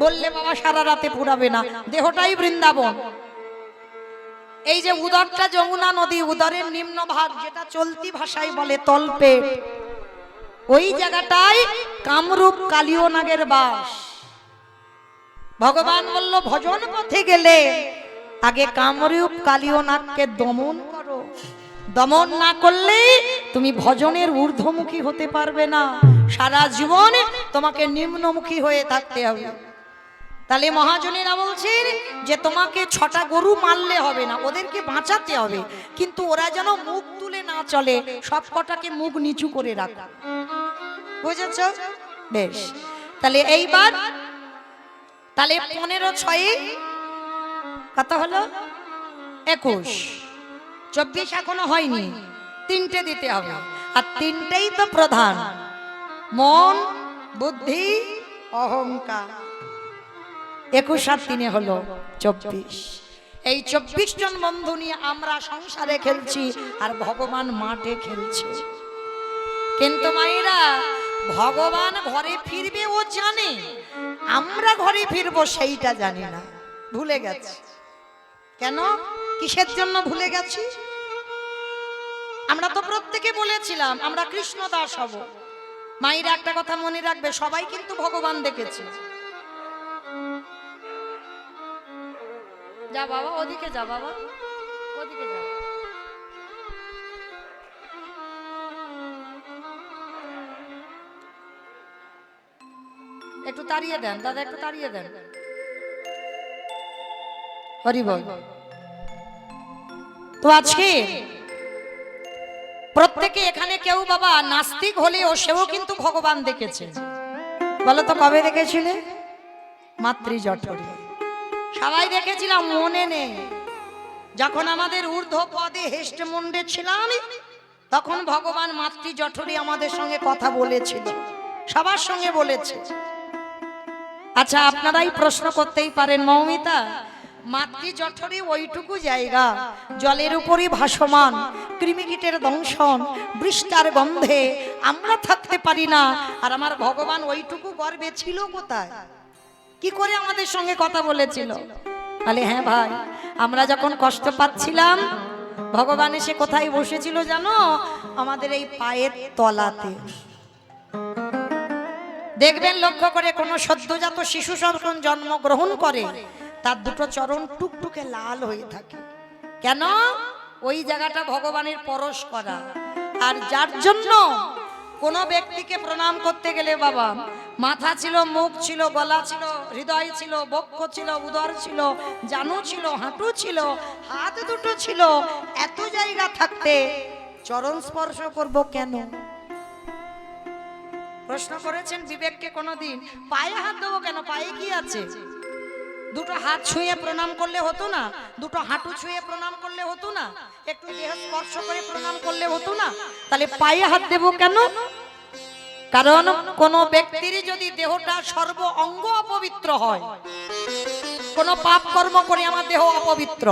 [SPEAKER 1] বললে বাবা সারা রাতে পুরাবে না, দেহটাই বৃন্দাবন। এই যে উদরটা যমুনা নদী, উদরের নিম্ন ভাগ যেটা চলতি ভাষায় বলে তলপেট, ওই জায়গাটায় কামরূপ কালীয় নাগের বাস। ভগবান বলল ভজন পথে গেলে আগে কামরূপ কালীয় নাগকে দমন করো। দমন না করলে তুমি ভজনের ঊর্ধ্বমুখী হতে পারবে না, সারা জীবন তোমাকে নিম্নমুখী হয়ে থাকতে হবে। তাহলে মহাজনেরা বলছেন যে তোমাকে 6টা গরু মারলে হবে না, ওদেরকে বাঁচাতে হবে, কিন্তু ওরা যেন মুখ তুলে না চলে, সব কটাকে মুখ নিচু করে রাখা। বুঝেছ? বেশ, তাহলে এইবার তাহলে 15-6 কত হলো? 21। 24 এখনো হয়নি, 3টে দিতে হবে। আর 3টেই তো প্রধান, মন, বুদ্ধি, অহংকার। 21 আর 3 হলো 24। এই 24 জন বন্ধু নিয়ে আমরা সংসারে খেলছি আর ভগবান মাঠে খেলছে। কিন্তু মায়েরা, ভগবান ঘরে ফিরবে ও জানে, আমরা ঘরে ফিরবো সেইটা জানি না, ভুলে গেছি। কেন? কিসের জন্য ভুলে গেছি? আমরা তো প্রত্যেকে বলেছিলাম আমরা কৃষ্ণ দাস হব। মায়েরা একটা কথা মনে রাখবে, সবাই কিন্তু ভগবান দেখেছে। যা বাবা, ওদিকে যা বাবা, ওদিকে যা। একটু তাড়িয়ে দেন দাদা, একটু তাড়িয়ে দেন। হরি বল। তো আজকে প্রত্যেকে এখানে কেউ বাবা নাস্তিক হলেও সেও কিন্তু ভগবান দেখেছে। বলো তো কবে দেখেছিলে? মাতৃ জঠরে সবাই দেখেছিলাম, মনে নেই? যখন আমাদের ঊর্ধ্ব পদে হেষ্টে মুন্ডে ছিলাম তখন ভগবান মাতৃ জঠরে আমাদের সঙ্গে কথা বলেছিল, সবার সঙ্গে বলেছে। আচ্ছা, আপনারাই প্রশ্ন করতেই পারেন, মৌমিতা মাতৃ জঠরে ওইটুকু জায়গা, জলের উপরই ভাসমান, কৃমিকীটের দংশন, বৃষ্টার গন্ধে আমরা থাকতে পারি না, আর আমার ভগবান ওইটুকু গর্বে ছিল কোথায়? কি করে আমাদের সঙ্গে কথা বলেছিল? তাহলে হ্যাঁ ভাই, আমরা যখন কষ্ট পাচ্ছিলাম ভগবান এসে কোথায় বসেছিল জানো? আমাদের এই পায়ের তলাতে। দেখবেন লক্ষ্য করে কোনো সদ্যজাত শিশু যখন জন্মগ্রহণ করে তার দুটো চরণ টুকটুকে লাল হয়ে থাকে। কেন? ওই জায়গাটা ভগবানের পরশ করা। আর যার জন্য কোনো ব্যক্তিকে প্রণাম করতে গেলে বাবা মাথা ছিল, মুখ ছিল, গলা ছিল, হৃদয় ছিল, বক্ষ ছিল, উদর ছিল, জানু ছিল, হাঁটু ছিল, হাত দুটো ছিল, এত জায়গা থাকতে চরণ স্পর্শ করব কেন? প্রশ্ন করেছেন বিবেককে কোনোদিন? পায়ে হাত দেবো কেন? পায়ে কি আছে? দুটো হাত ছুঁয়ে প্রণাম করলে হতো না? দুটো হাঁটু ছুঁয়ে প্রণাম করলে হতো না? একটু দেহ স্পর্শ করে প্রণাম করলে হতো না? তাহলে পায়ে হাত দেবো কেন? কারণ কোন ব্যক্তির যদি দেহটা সর্ব অঙ্গ অপবিত্র হয়, কোন পাপ কর্ম করে আমার দেহ অপবিত্র,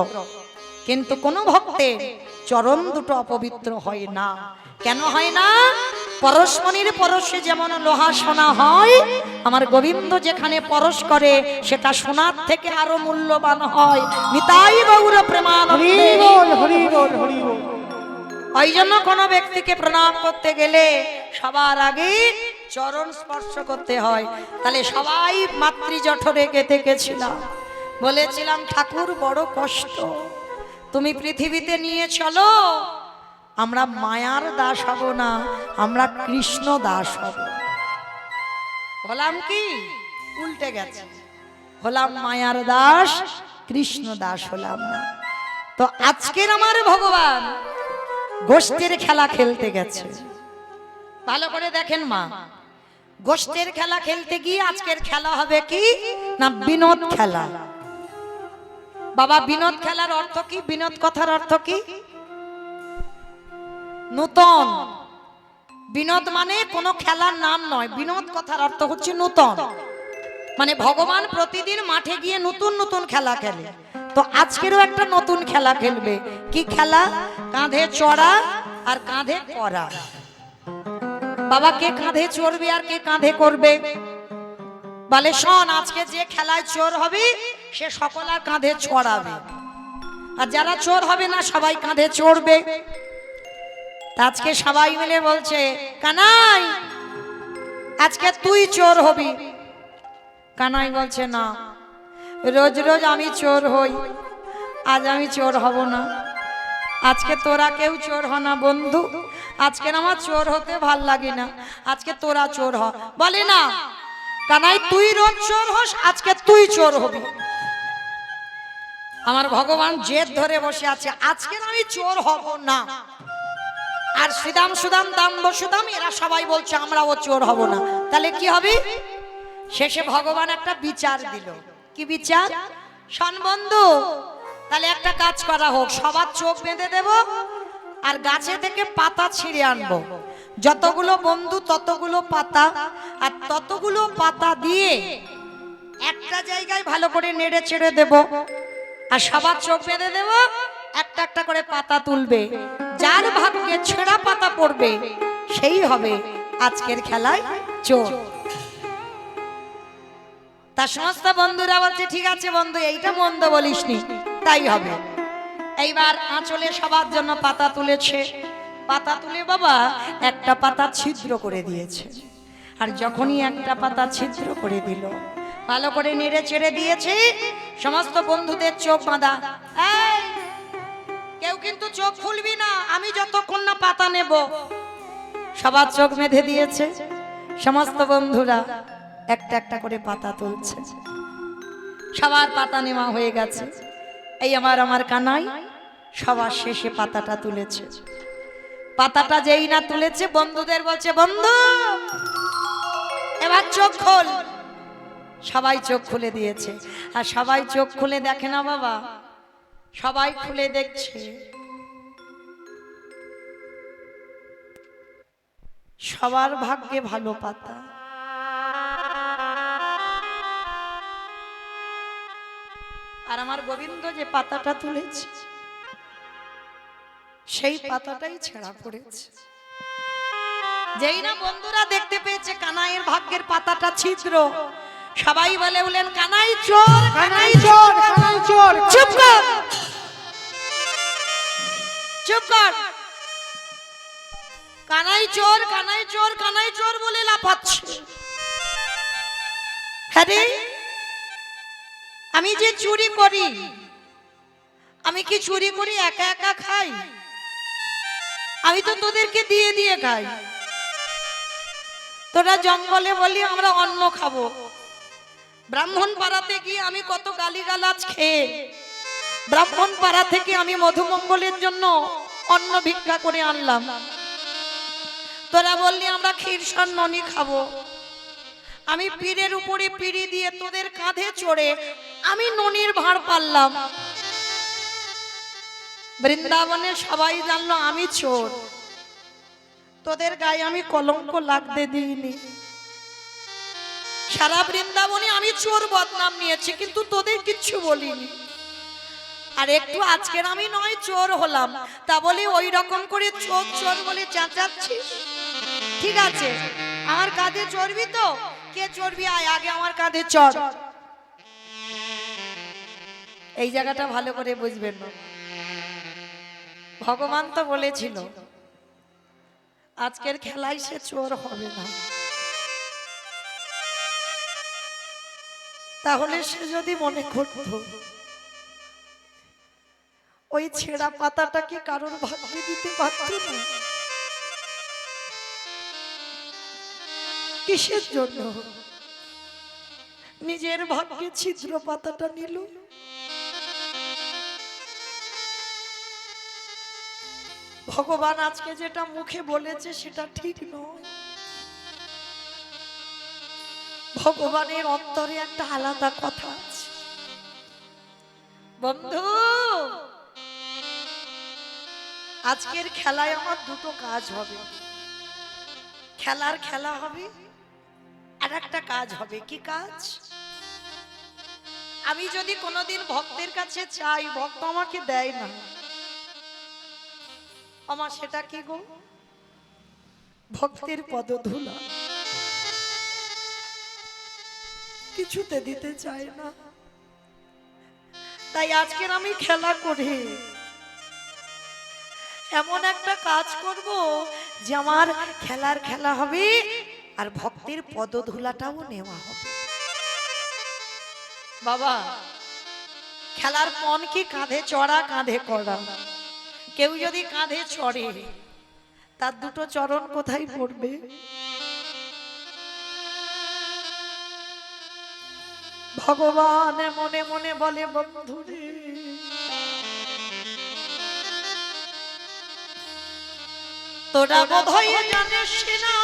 [SPEAKER 1] কিন্তু কোন ভক্তের চরণ দুটো অপবিত্র হয় না। কেন হয় না? পরশমণির পরশে যেমন লোহা সোনা হয়, আমার গোবিন্দ যেখানে পরশ করে সেটা সোনার থেকে আরো মূল্যবান হয়। নিতাই গৌর প্রেমানন্দে।
[SPEAKER 4] হরি বল, হরি বল, হরি বল।
[SPEAKER 1] ওই জন্য কোনো ব্যক্তিকে প্রণাম করতে গেলে সবার আগে চরণ স্পর্শ করতে হয়। তাহলে সবাই মাতৃজঠরে গেঁথে গেছিলাম, বলেছিলাম ঠাকুর বড় কষ্ট, তুমি পৃথিবীতে নিয়ে চলো, আমরা মায়ার দাস হব না, আমরা কৃষ্ণ দাস হব। হলাম কি? উল্টে গেছে, হলাম মায়ার দাস, কৃষ্ণ দাস হলাম না। তো আজকের আমার ভগবান গোষ্ঠীর খেলা খেলতে গেছে। ভালো করে দেখেন মা, গোষ্ঠীর খেলা খেলতে গিয়ে আজকের খেলা হবে কি না? বিনোদ খেলা। বাবা বিনোদ খেলার অর্থ কি? বিনোদ কথার অর্থ কি? নূতন। বিনোদ মানে কোনো খেলার নাম নয়, বিনোদ কথার অর্থ হচ্ছে নূতন। মানে ভগবান প্রতিদিন মাঠে গিয়ে নতুন নতুন খেলা খেলে। তো আজকেরও একটা নতুন খেলা খেলবে। কি খেলা? কাঁধে চড়া আর কাঁধে করা। বাবা কে কাঁধে চড়বে আর কে কাঁধে করবে? বলে শোন, আজকে যে খেলায় চোর হবে সে সকল আর কাঁধে চড়াবে, আর যারা চোর হবে না সবাই কাঁধে চড়বে। আজকে সবাই মিলে বলছে কানাই আজকে তুই চোর হবি। কানাই বলছে না, রোজ রোজ আমি চোর হই, আজ আমি চোর হব না। আজকে তোরা কেউ চোর হ না বন্ধু, আজকে আমার চোর হতে ভাল লাগে না, আজকে তোরা চোর হ। বলে না কানাই তুই রোজ চোর হোস, আজকে তুই চোর হবি। আমার ভগবান জেদ ধরে বসে আছে, আজকে আমি চোর হব না। আর শ্রীদাম সুদাম দাম বসুদাম এরা সবাই বলছে আমরাও চোর হব না। তাহলে কি হবে? শেষে ভগবান একটা বিচার দিল। কি বিচার? শোন বন্ধু, তাহলে একটা কাজ করা হোক, সবার চোখ বেঁধে দেব আর গাছে থেকে পাতা ছিঁড়ে আনবো। যতগুলো বন্ধু ততগুলো পাতা, আর ততগুলো পাতা দিয়ে একটা জায়গায় ভালো করে নেড়ে ছেড়ে দেব, আর সবার চোখ বেঁধে দেব। একটা একটা করে পাতা তুলবে, যার ভাগ্যে ছেঁড়া পাতা পড়বে সেই হবে আজকের খেলায় চোর। তার সমস্ত বন্ধুরা বলছে ঠিক আছে বন্ধু, এইটা মন্দ বলিসনি, তাই হবে। এইবার আঁচলে সবার জন্য পাতা তুলেছে। পাতা তুলে বাবা একটা পাতা ছিদ্র করে দিয়েছে। আর যখনই একটা পাতা ছিদ্র করে দিল, ভালো করে নেড়ে চেড়ে দিয়েছে, সমস্ত বন্ধুদের চোখ বাঁধা। এই কেউ কিন্তু চোখ খুলবি না, আমি যতক্ষণ না পাতা নেব। সবার চোখ বেঁধে দিয়েছে। সমস্ত বন্ধুরা একটা একটা করে পাতা তুলছে। সবার পাতা নেওয়া হয়ে গেছে। এই আমার কানাই সবার শেষে পাতাটা তুলেছে। পাতাটা যেই না তুলেছে, বন্ধুদের বলছে বন্ধু এবার চোখ খোল। সবাই চোখ খুলে দিয়েছে। আর সবাই চোখ খুলে দেখে না বাবা, সবাই খুলে দেখছে সবার ভাগ্যে ভালো পাতা। আর আমার গোবিন্দ যে পাতাটা তুলেছে সেই পাতাটাই ছেঁড়া পড়েছে। যেই না বন্ধুরা দেখতে পেয়েছে কানাইয়ের ভাগ্যের পাতাটা ছিদ্র, সবাই বলে উঠলেন কানাই চোর, কানাই চোর,
[SPEAKER 4] কানাই চোর।
[SPEAKER 1] চুপ কর, চুপ কর। কানাই চোর, কানাই চোর, কানাই চোর বলে লাফাচ্ছে। আরে আমি যে চুরি করি, আমি কি চুরি করি একা একা খাই? আমি তো তোদেরকে দিয়ে দিয়ে খাই। তোরা জঙ্গলে বলি আমরা অন্ন খাবো, ব্রাহ্মণ পাড়াতে গিয়ে আমি কত গালিগালাজ খেয়ে ব্রাহ্মণ পাড়া থেকে আমি মধুমঙ্গলের জন্য অন্ন ভিক্ষা করে আনলাম। তোরা বললি আমরা ক্ষীরসর ননি খাবো। আমি পীরের উপরে পিড়ি দিয়ে তোদের কাঁধে চড়ে আমি ননির ভাঁড় পারলাম। বৃন্দাবনে সবাই জানলো আমি চোর। তোদের গায়ে আমি কলঙ্ক লাগতে দিইনি। সারা বৃন্দাবনে আমি চোর বদনাম নিয়েছি, কিন্তু তোদের কিচ্ছু বলিনি। আর একটু আজকের আমি নয় চোর হলাম, তা বলে ওই রকম করে চোর চোর বলে চেঁচাচ্ছিস? ঠিক আছে, আমার কাঁধে চড়বি তো? কে চড়বি? আয় আগে আমার কাঁধে চড়। এই জায়গাটা ভালো করে বুঝবেন না। ভগবান তো বলেছিল আজকের খেলায় সে চোর হবে না। তাহলে সে যদি মনে করত ওই ছেঁড়া পাতাটাকে কারোর ভাগ্যে দিতে পারত না, কিসের জন্য নিজের ভাগ্যে ছিদ্র পাতাটা নিল? ভগবান আজকে যেটা মুখে বলেছে সেটা ঠিক নয়। ভগবানের অন্তরে একটা আলাদা কথা আছে। বন্ধু, আজকের খেলায় আমার দুটো কাজ হবে। খেলার খেলা হবে, আর একটা কাজ হবে। কি কাজ? আমি যদি কোনোদিন ভক্তের কাছে চাই, ভক্ত আমাকে দেয় না, আমার সেটা কি গো? ভক্তের পদধূলা। কিছুতে দিতে চায় না। তাই আজকের আমি খেলা করে এমন একটা কাজ করব যে আমার খেলার খেলা হবে, আর ভক্তের পদধূলাটাও নেওয়া হবে। বাবা, খেলার পণ কি কাঁধে চড়া কাঁধে করা? কেউ যদি কাঁধে চড়ে, তার দুটো চরণ কোথায় পড়বে? ভগবান মনে মনে বলে, বন্ধুরে তোরা বোধহয় জানিস না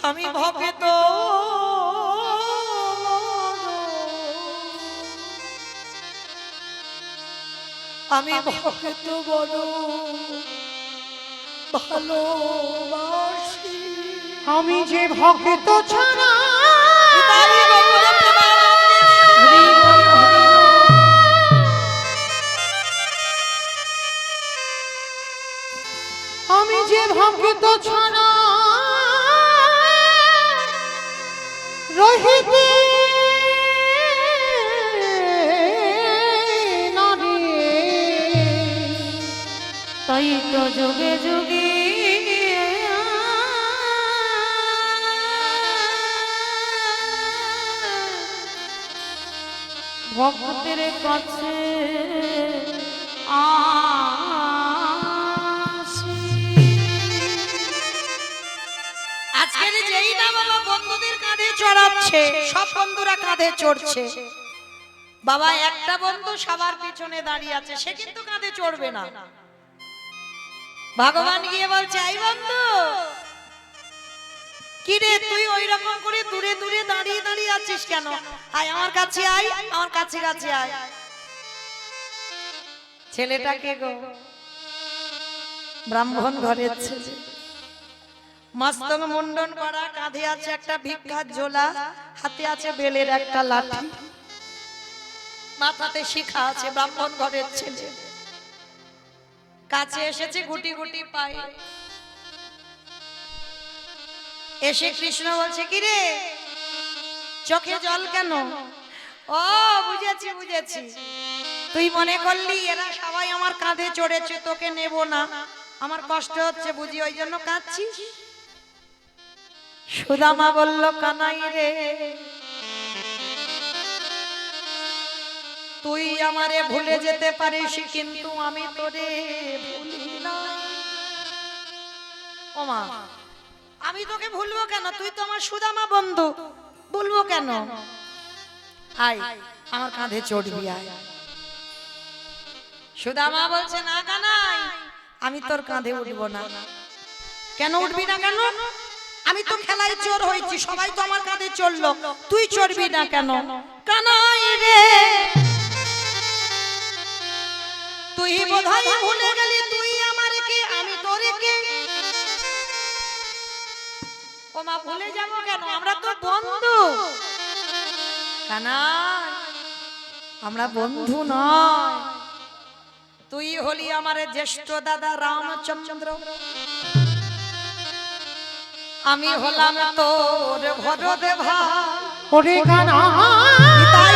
[SPEAKER 1] আমি ভক্ত, আমি ভক্ত বড় ভালোবাসি।
[SPEAKER 4] আমি যে ভক্ত ছাড়া আমি যে ভক্ত ছাড়া রহিতে
[SPEAKER 3] তাই তো যুগে যুগে ভক্তের কাছে
[SPEAKER 1] আজকের যেই না বাবা বন্ধুদের কাঁধে চড়াচ্ছে, সব বন্ধুরা কাঁধে চড়ছে। বাবা একটা বন্ধু সবার পিছনে দাঁড়িয়ে আছে, সে কিন্তু কাঁধে চড়বে না। ভগবান গিয়ে বলছে, এই বন্ধু কি রে, তুই ওই রকম করে দূরে দূরে দাঁড়িয়ে দাঁড়িয়ে আছিস কেন? আয় আমার কাছে, আয় আমার কাছে কাছে আয়। ছেলেটাকে গো, ব্রাহ্মণ ঘরের ছেলে, মস্তক মুন্ডন করা, কাঁধে আছে একটা ভিক্ষার ঝোলা, হাতে আছে বেলের একটা লাঠি, মাথাতে শিখা আছে, ব্রাহ্মণ ঘরের ছেলে। কাছে এসেছে গুটি গুটি পায়ে, এসে কৃষ্ণ বলছে, কি রে চোখে জল কেন? ও বুঝেছি বুঝেছি, তুই মনে করলি এরা সবাই আমার কাঁধে চড়েছে, তোকে নেব না। আমার কষ্ট হচ্ছে বুঝি, ওই জন্য কাঁদছিস? সুদামা বলল, কানাই রে, তুই আমারে ভুলে যেতে পারিস, কিন্তু আমি তোরে ভুলি না। ও মা, আমি তোকে ভুলবো কেন? তুই তো আমার সুদামা বন্ধু, ভুলবো কেন? আয় আমার কাঁধে চড়বি, আয়। সুদামা বলছে, না কানাই, আমি তোর কাঁধে উঠবো না। কেন উঠবি না? কেন? আমি তো খেলায় চোর হয়েছি, সবাই তো আমার কাঁধে চড়লো, তুই চড়বি না কেন? কানাই রে, তুই বোধহয় ভুলে গেলি তুই আমার কে, আমি তোর কে। ও মা, ভুলে যাবো কেন? আমরা তো বন্ধু। কানাই, আমরা বন্ধু নয়, তুই হলি আমার জ্যেষ্ঠ দাদা রামচন্দ্র, আমি হলাম তোর ভরত ভাই।
[SPEAKER 4] ওরে কানাই,
[SPEAKER 1] তাই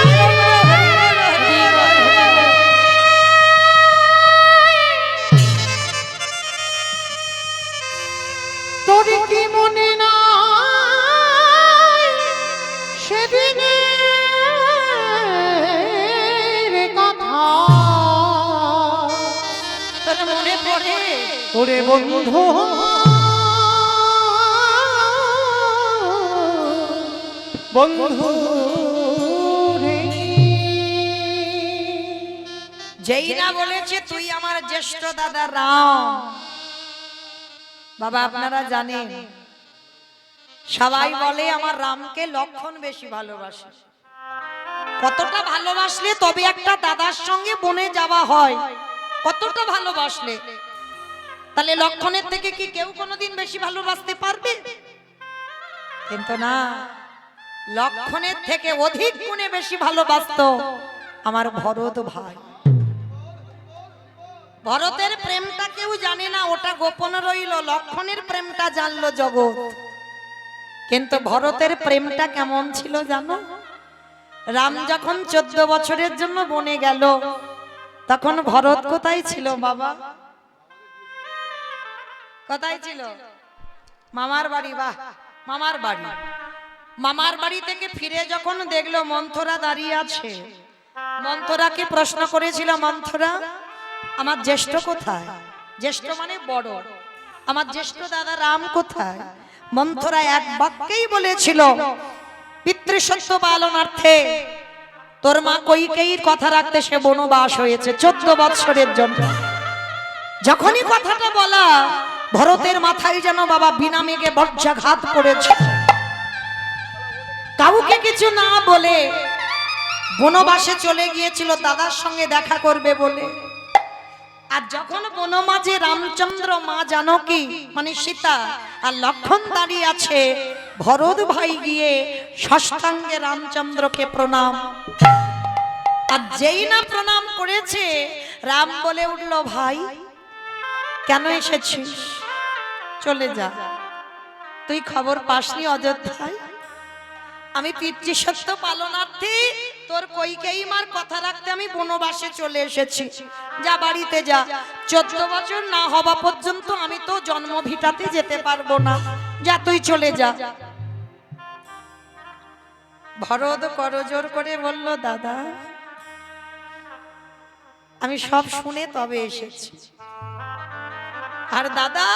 [SPEAKER 4] তোর কি মনে নাই সেদিনের কথা?
[SPEAKER 1] তোর মনে পড়ে?
[SPEAKER 4] ওরে বন্ধু, বন্ধু রে,
[SPEAKER 1] যেই না বলেছে তুই আমার জ্যেষ্ঠ দাদা রাম। বাবা, আপনারা জানেন, সবাই বলে আমার রামকে লক্ষণ বেশি ভালোবাসে। কতটা ভালোবাসলে তবে একটা দাদার সঙ্গে বনে যাওয়া হয়? কতটা ভালোবাসলে? তাহলে লক্ষণের থেকে কি কেউ কোনোদিন বেশি ভালোবাসতে পারবে? কিন্তু না, লক্ষণের থেকে অধিক গুণে বেশি ভালোবাসতো আমার ভরত ভাই। ভরতের প্রেমটা কেউ জানে না, ওটা গোপন রইল। লক্ষণের প্রেমটা জানলো জগৎ। কিন্তু ভরতের প্রেমটা কেমন ছিল জানো? রাম যখন 14 বছরের জন্য বনে গেল, তখন ভরত কোথায় ছিল বাবা? কোথায় ছিল? মামার বাড়ি। বাহ, মামার বাড়ি। মামার বাড়ি থেকে ফিরে যখন দেখলো মন্থরা দাঁড়িয়ে আছে, মন্থরাকে প্রশ্ন করেছিল, মন্থরা, আমার জ্যেষ্ঠ কোথায়? জ্যেষ্ঠ মানে বড়। আমার জ্যেষ্ঠ দাদা রাম কোথায়? মন্থরা এক বাক্যেই বলেছিল, পিতৃসত্য পালনার্থে তোর মা কইকেয়ীর কথা রাখতে সে বনবাস হয়েছে 14 বৎসরের জন্য। যখনই কথাটা বলা, ভরতের মাথায় যেন বাবা বিনা মেঘে বজ্রাঘাত পড়েছে। কাউকে কিছু না বলে বনবাসে চলে গিয়েছিল দাদার সঙ্গে দেখা করবে বলে। আর যখন বনমাঝে রামচন্দ্র, মা জানকী মানে সীতা আর লক্ষণ দাঁড়িয়ে আছে, ভরত ভাই গিয়ে ষষ্ঠাঙ্গে রামচন্দ্রকে প্রণাম। আর যেই না প্রণাম করেছে, রাম বলে উঠল, ভাই কেন এসেছিস? চলে যা, তুই খবর পাসনি অযোধ্যায়? আমি পিতৃসত্য পালনার্থে তোর কইকেয়ী মার কথা রাখতে আমি বনবাসে চলে এসেছি। যা, বাড়িতে যা। 14 বছর না হওয়া পর্যন্ত আমি তো জন্মভিটাতে যেতে পারবো না। যা, তুই চলে যা। ভরত করজোর করে বলল, দাদা আমি সব শুনে তবে এসেছি। আর দাদা,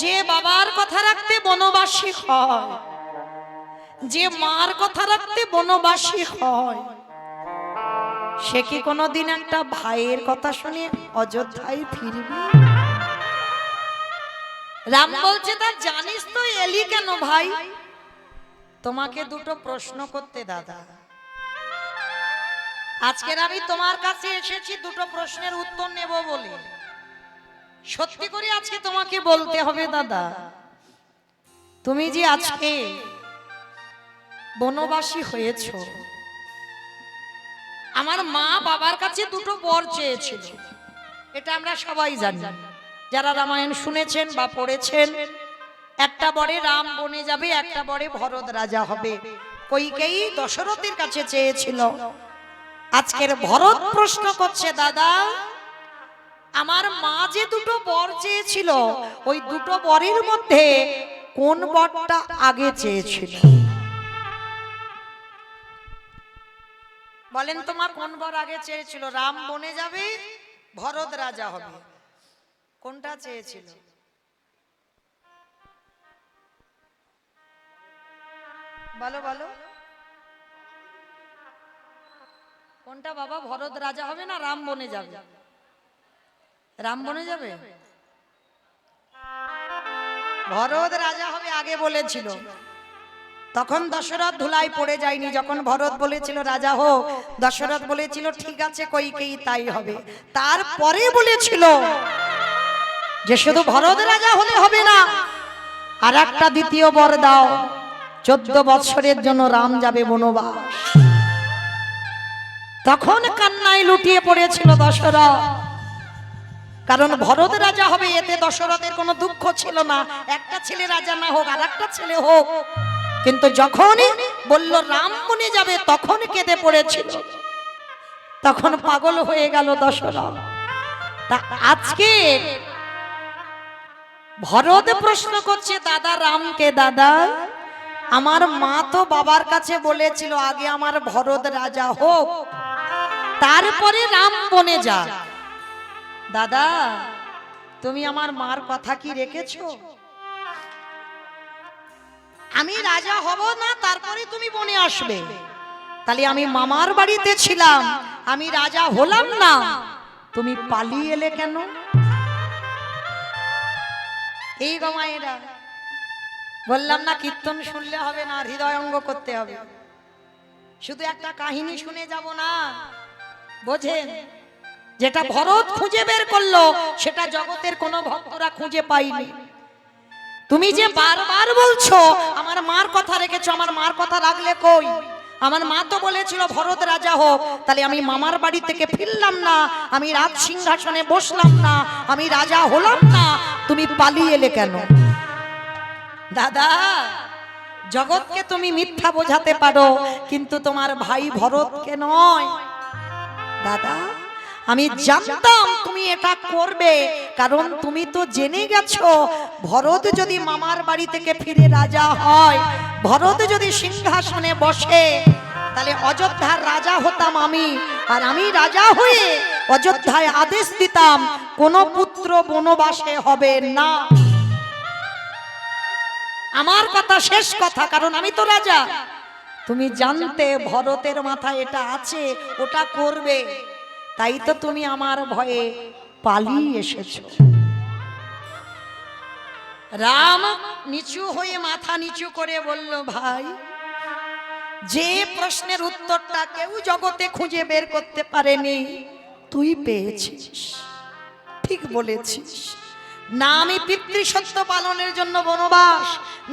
[SPEAKER 1] যে বাবার কথা রাখতে বনবাসী হয়, যে মার কথা রাখতে বনবাসী হয়, সে কি কোনোদিন একটা ভাইয়ের কথা শুনে অযোধ্যায় ফিরবে? রাম বলছে, তা জানিস তো এলি কেন ভাই? তোমাকে দুটো প্রশ্ন করতে দাদা। আজকের আমি তোমার কাছে এসেছি দুটো প্রশ্নের উত্তর নেব বলে। সত্যি করে আজকে তোমাকে বলতে হবে দাদা, তুমি যে আজকে বনবাসী হয়েছ, আমার মা বাবার কাছে দুটো বর চেয়েছিল। এটা আমরা সবাই জানি, যারা রামায়ণ শুনেছেন বা পড়েছেন। একটা বরে রাম বনে যাবে, একটা বরে ভরত রাজা হবে। কইকেয়ী দশরথের কাছে চেয়েছিল। আজকের ভরত প্রশ্ন করছে, দাদা আমার মা যে দুটো বর চেয়েছিল, ওই দুটো বরের মধ্যে কোন বরটা আগে চেয়েছিল? বলেন তোমার কোন বর আগে চেয়েছিল? রাম বনে যাবে, ভরত রাজা হবে, কোনটা চেয়েছিল? বলো বলো, কোনটা বাবা? ভরত রাজা হবে না রাম বনে যাবে? রাম বনে যাবে, ভরত রাজা হবে আগে বলেছিল। তখন দশরথ ধুলাই পড়ে যায়নি। যখন ভরত বলেছিল রাজা হোক, দশরথ বলেছিল ঠিক আছে কইকেই তাই হবে। তারপরে বলেছিল যে শুধু ভরত রাজা হলে হবে না, আর একটা দ্বিতীয় বর দাও, 14 বছরের জন্য রাম যাবে বনবাস। তখন কান্নায় লুটিয়ে পড়েছিল দশরথ, কারণ ভরত রাজা হবে এতে দশরথের কোনো দুঃখ ছিল না, একটা ছেলে রাজা না হোক আর একটা ছেলে হোক। কিন্তু যখনই বলল রাম বনে যাবে তখন কেঁদে পড়েছিল, তখন পাগল হয়ে গেল দশরথ। তা আজকে ভরত প্রশ্ন করছে দাদা রামকে, দাদা আমার মা তো বাবার কাছে বলেছিল আগে আমার ভরত রাজা হোক, তারপরে রাম বনে যা। দাদা তুমি আমার মার কথা কি রেখেছো? আমি রাজা হব না তারপরে তুমি বনে আসবে? তাহলে আমি মামার বাড়িতে ছিলাম, আমি রাজা হলাম না, তুমি পালিয়ে এলে কেন? এই গো মায়েরা, বললাম না কীর্তন শুনলে হবে না, হৃদয় অঙ্গ করতে হবে। শুধু একটা কাহিনী শুনে যাব না, বোঝেন? যেটা ভরত খুঁজে বের করলো সেটা জগতের কোনো ভক্তরা খুঁজে পায়নি। তুমি যে বারবার বলছো আমার মার কথা রেখেছো, আমার মার কথা রাখলে কই? আমার মা তো বলেছিল ভরত রাজা হোক, তাহলে আমি মামার বাড়ি থেকে ফিরলাম না, আমি রাজ সিংহাসনে বসলাম না, আমি রাজা হলাম না, তুমি পালিয়ে এলে কেন? দাদা জগৎকে তুমি মিথ্যা বোঝাতে পারো, কিন্তু তোমার ভাই ভরতকে নয়। দাদা আমি জানতাম তুমি এটা করবে, কারণ তুমি তো জেনে গেছো ভরত যদি মামার বাড়ি থেকে ফিরে রাজা হয়, ভরত যদি সিংহাসনে বসে, তাহলে অযোধ্যার রাজা হতাম আমি, আর আমি রাজা হয়ে অযোধ্যায় আদেশ দিতাম কোন পুত্র বনবাসে হবে না। আমার কথা শেষ কথা, কারণ আমি তো রাজা। তুমি জানতে ভরতের মাথায় এটা আছে, ওটা করবে, তাই তো তুমি আমার ভয়ে পালিয়ে এসেছো। রাম নিচু হয়ে মাথা নিচু করে বলল, ভাই যে প্রশ্নের উত্তরটা কেউ জগতে খুঁজে বের করতে পারেনি তুই পেয়েছিস। ঠিক বলেছিস। না আমি পিতৃসত্য পালনের জন্য বনবাস,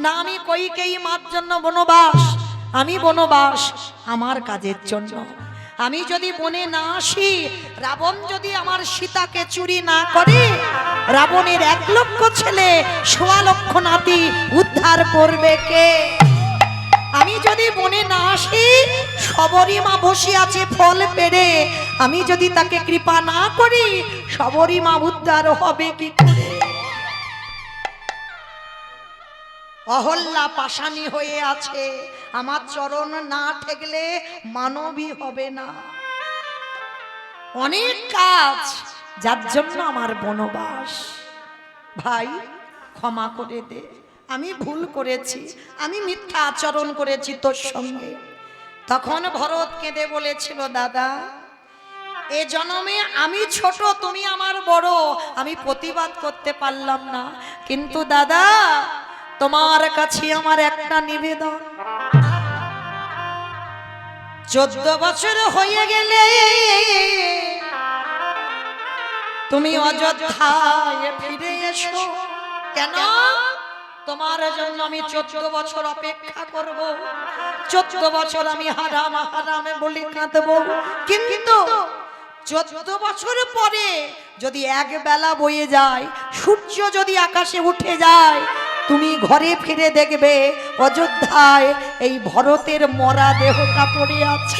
[SPEAKER 1] না আমি কইকেয়ী মার জন্য বনবাস, আমি বনবাস আমার কাজের জন্য। আমি যদি বনে না আসি, রাবণ যদি আমার সীতাকে চুরি না করে, রাবণের 1 লক্ষ ছেলে 1.25 লক্ষ নাতি উদ্ধার করবে কে? আমি যদি বনে না আসি, সবরী মা বসে আছে ফল পেড়ে, আমি যদি তাকে কৃপা না করি, সবরী মা উদ্ধার হবে কি করে? অহল্যা পাষাণী হয়ে আছে, আমার চরণ না ঠেকলে মানবী হবে না। অনেক কাজ, যার জন্য আমার বনবাস। ভাই ক্ষমা করে দে, আমি ভুল করেছি, আমি মিথ্যা আচরণ করেছি তোর সঙ্গে। তখন ভরত কেঁদে বলেছিল, দাদা এ জন্মে আমি ছোট, তুমি আমার বড়, আমি প্রতিবাদ করতে পারলাম না, কিন্তু দাদা তোমার কাছে আমার একটা নিবেদন, 14 বছর হয়ে গেলে তুমি অযোধ্যায় ফিরে এসো। কেন? তোমার জন্য আমি 14 বছর অপেক্ষা করব, 14 বছর আমি হারাম হারামে বলে কাঁদবো, কিন্তু 14 বছর পরে যদি এক বেলা বয়ে যায়, সূর্য যদি আকাশে উঠে যায়, তুমি ঘরে ফিরে দেখবে অযোধ্যায় এই ভরতের মরা দেহটা পড়ে আছে।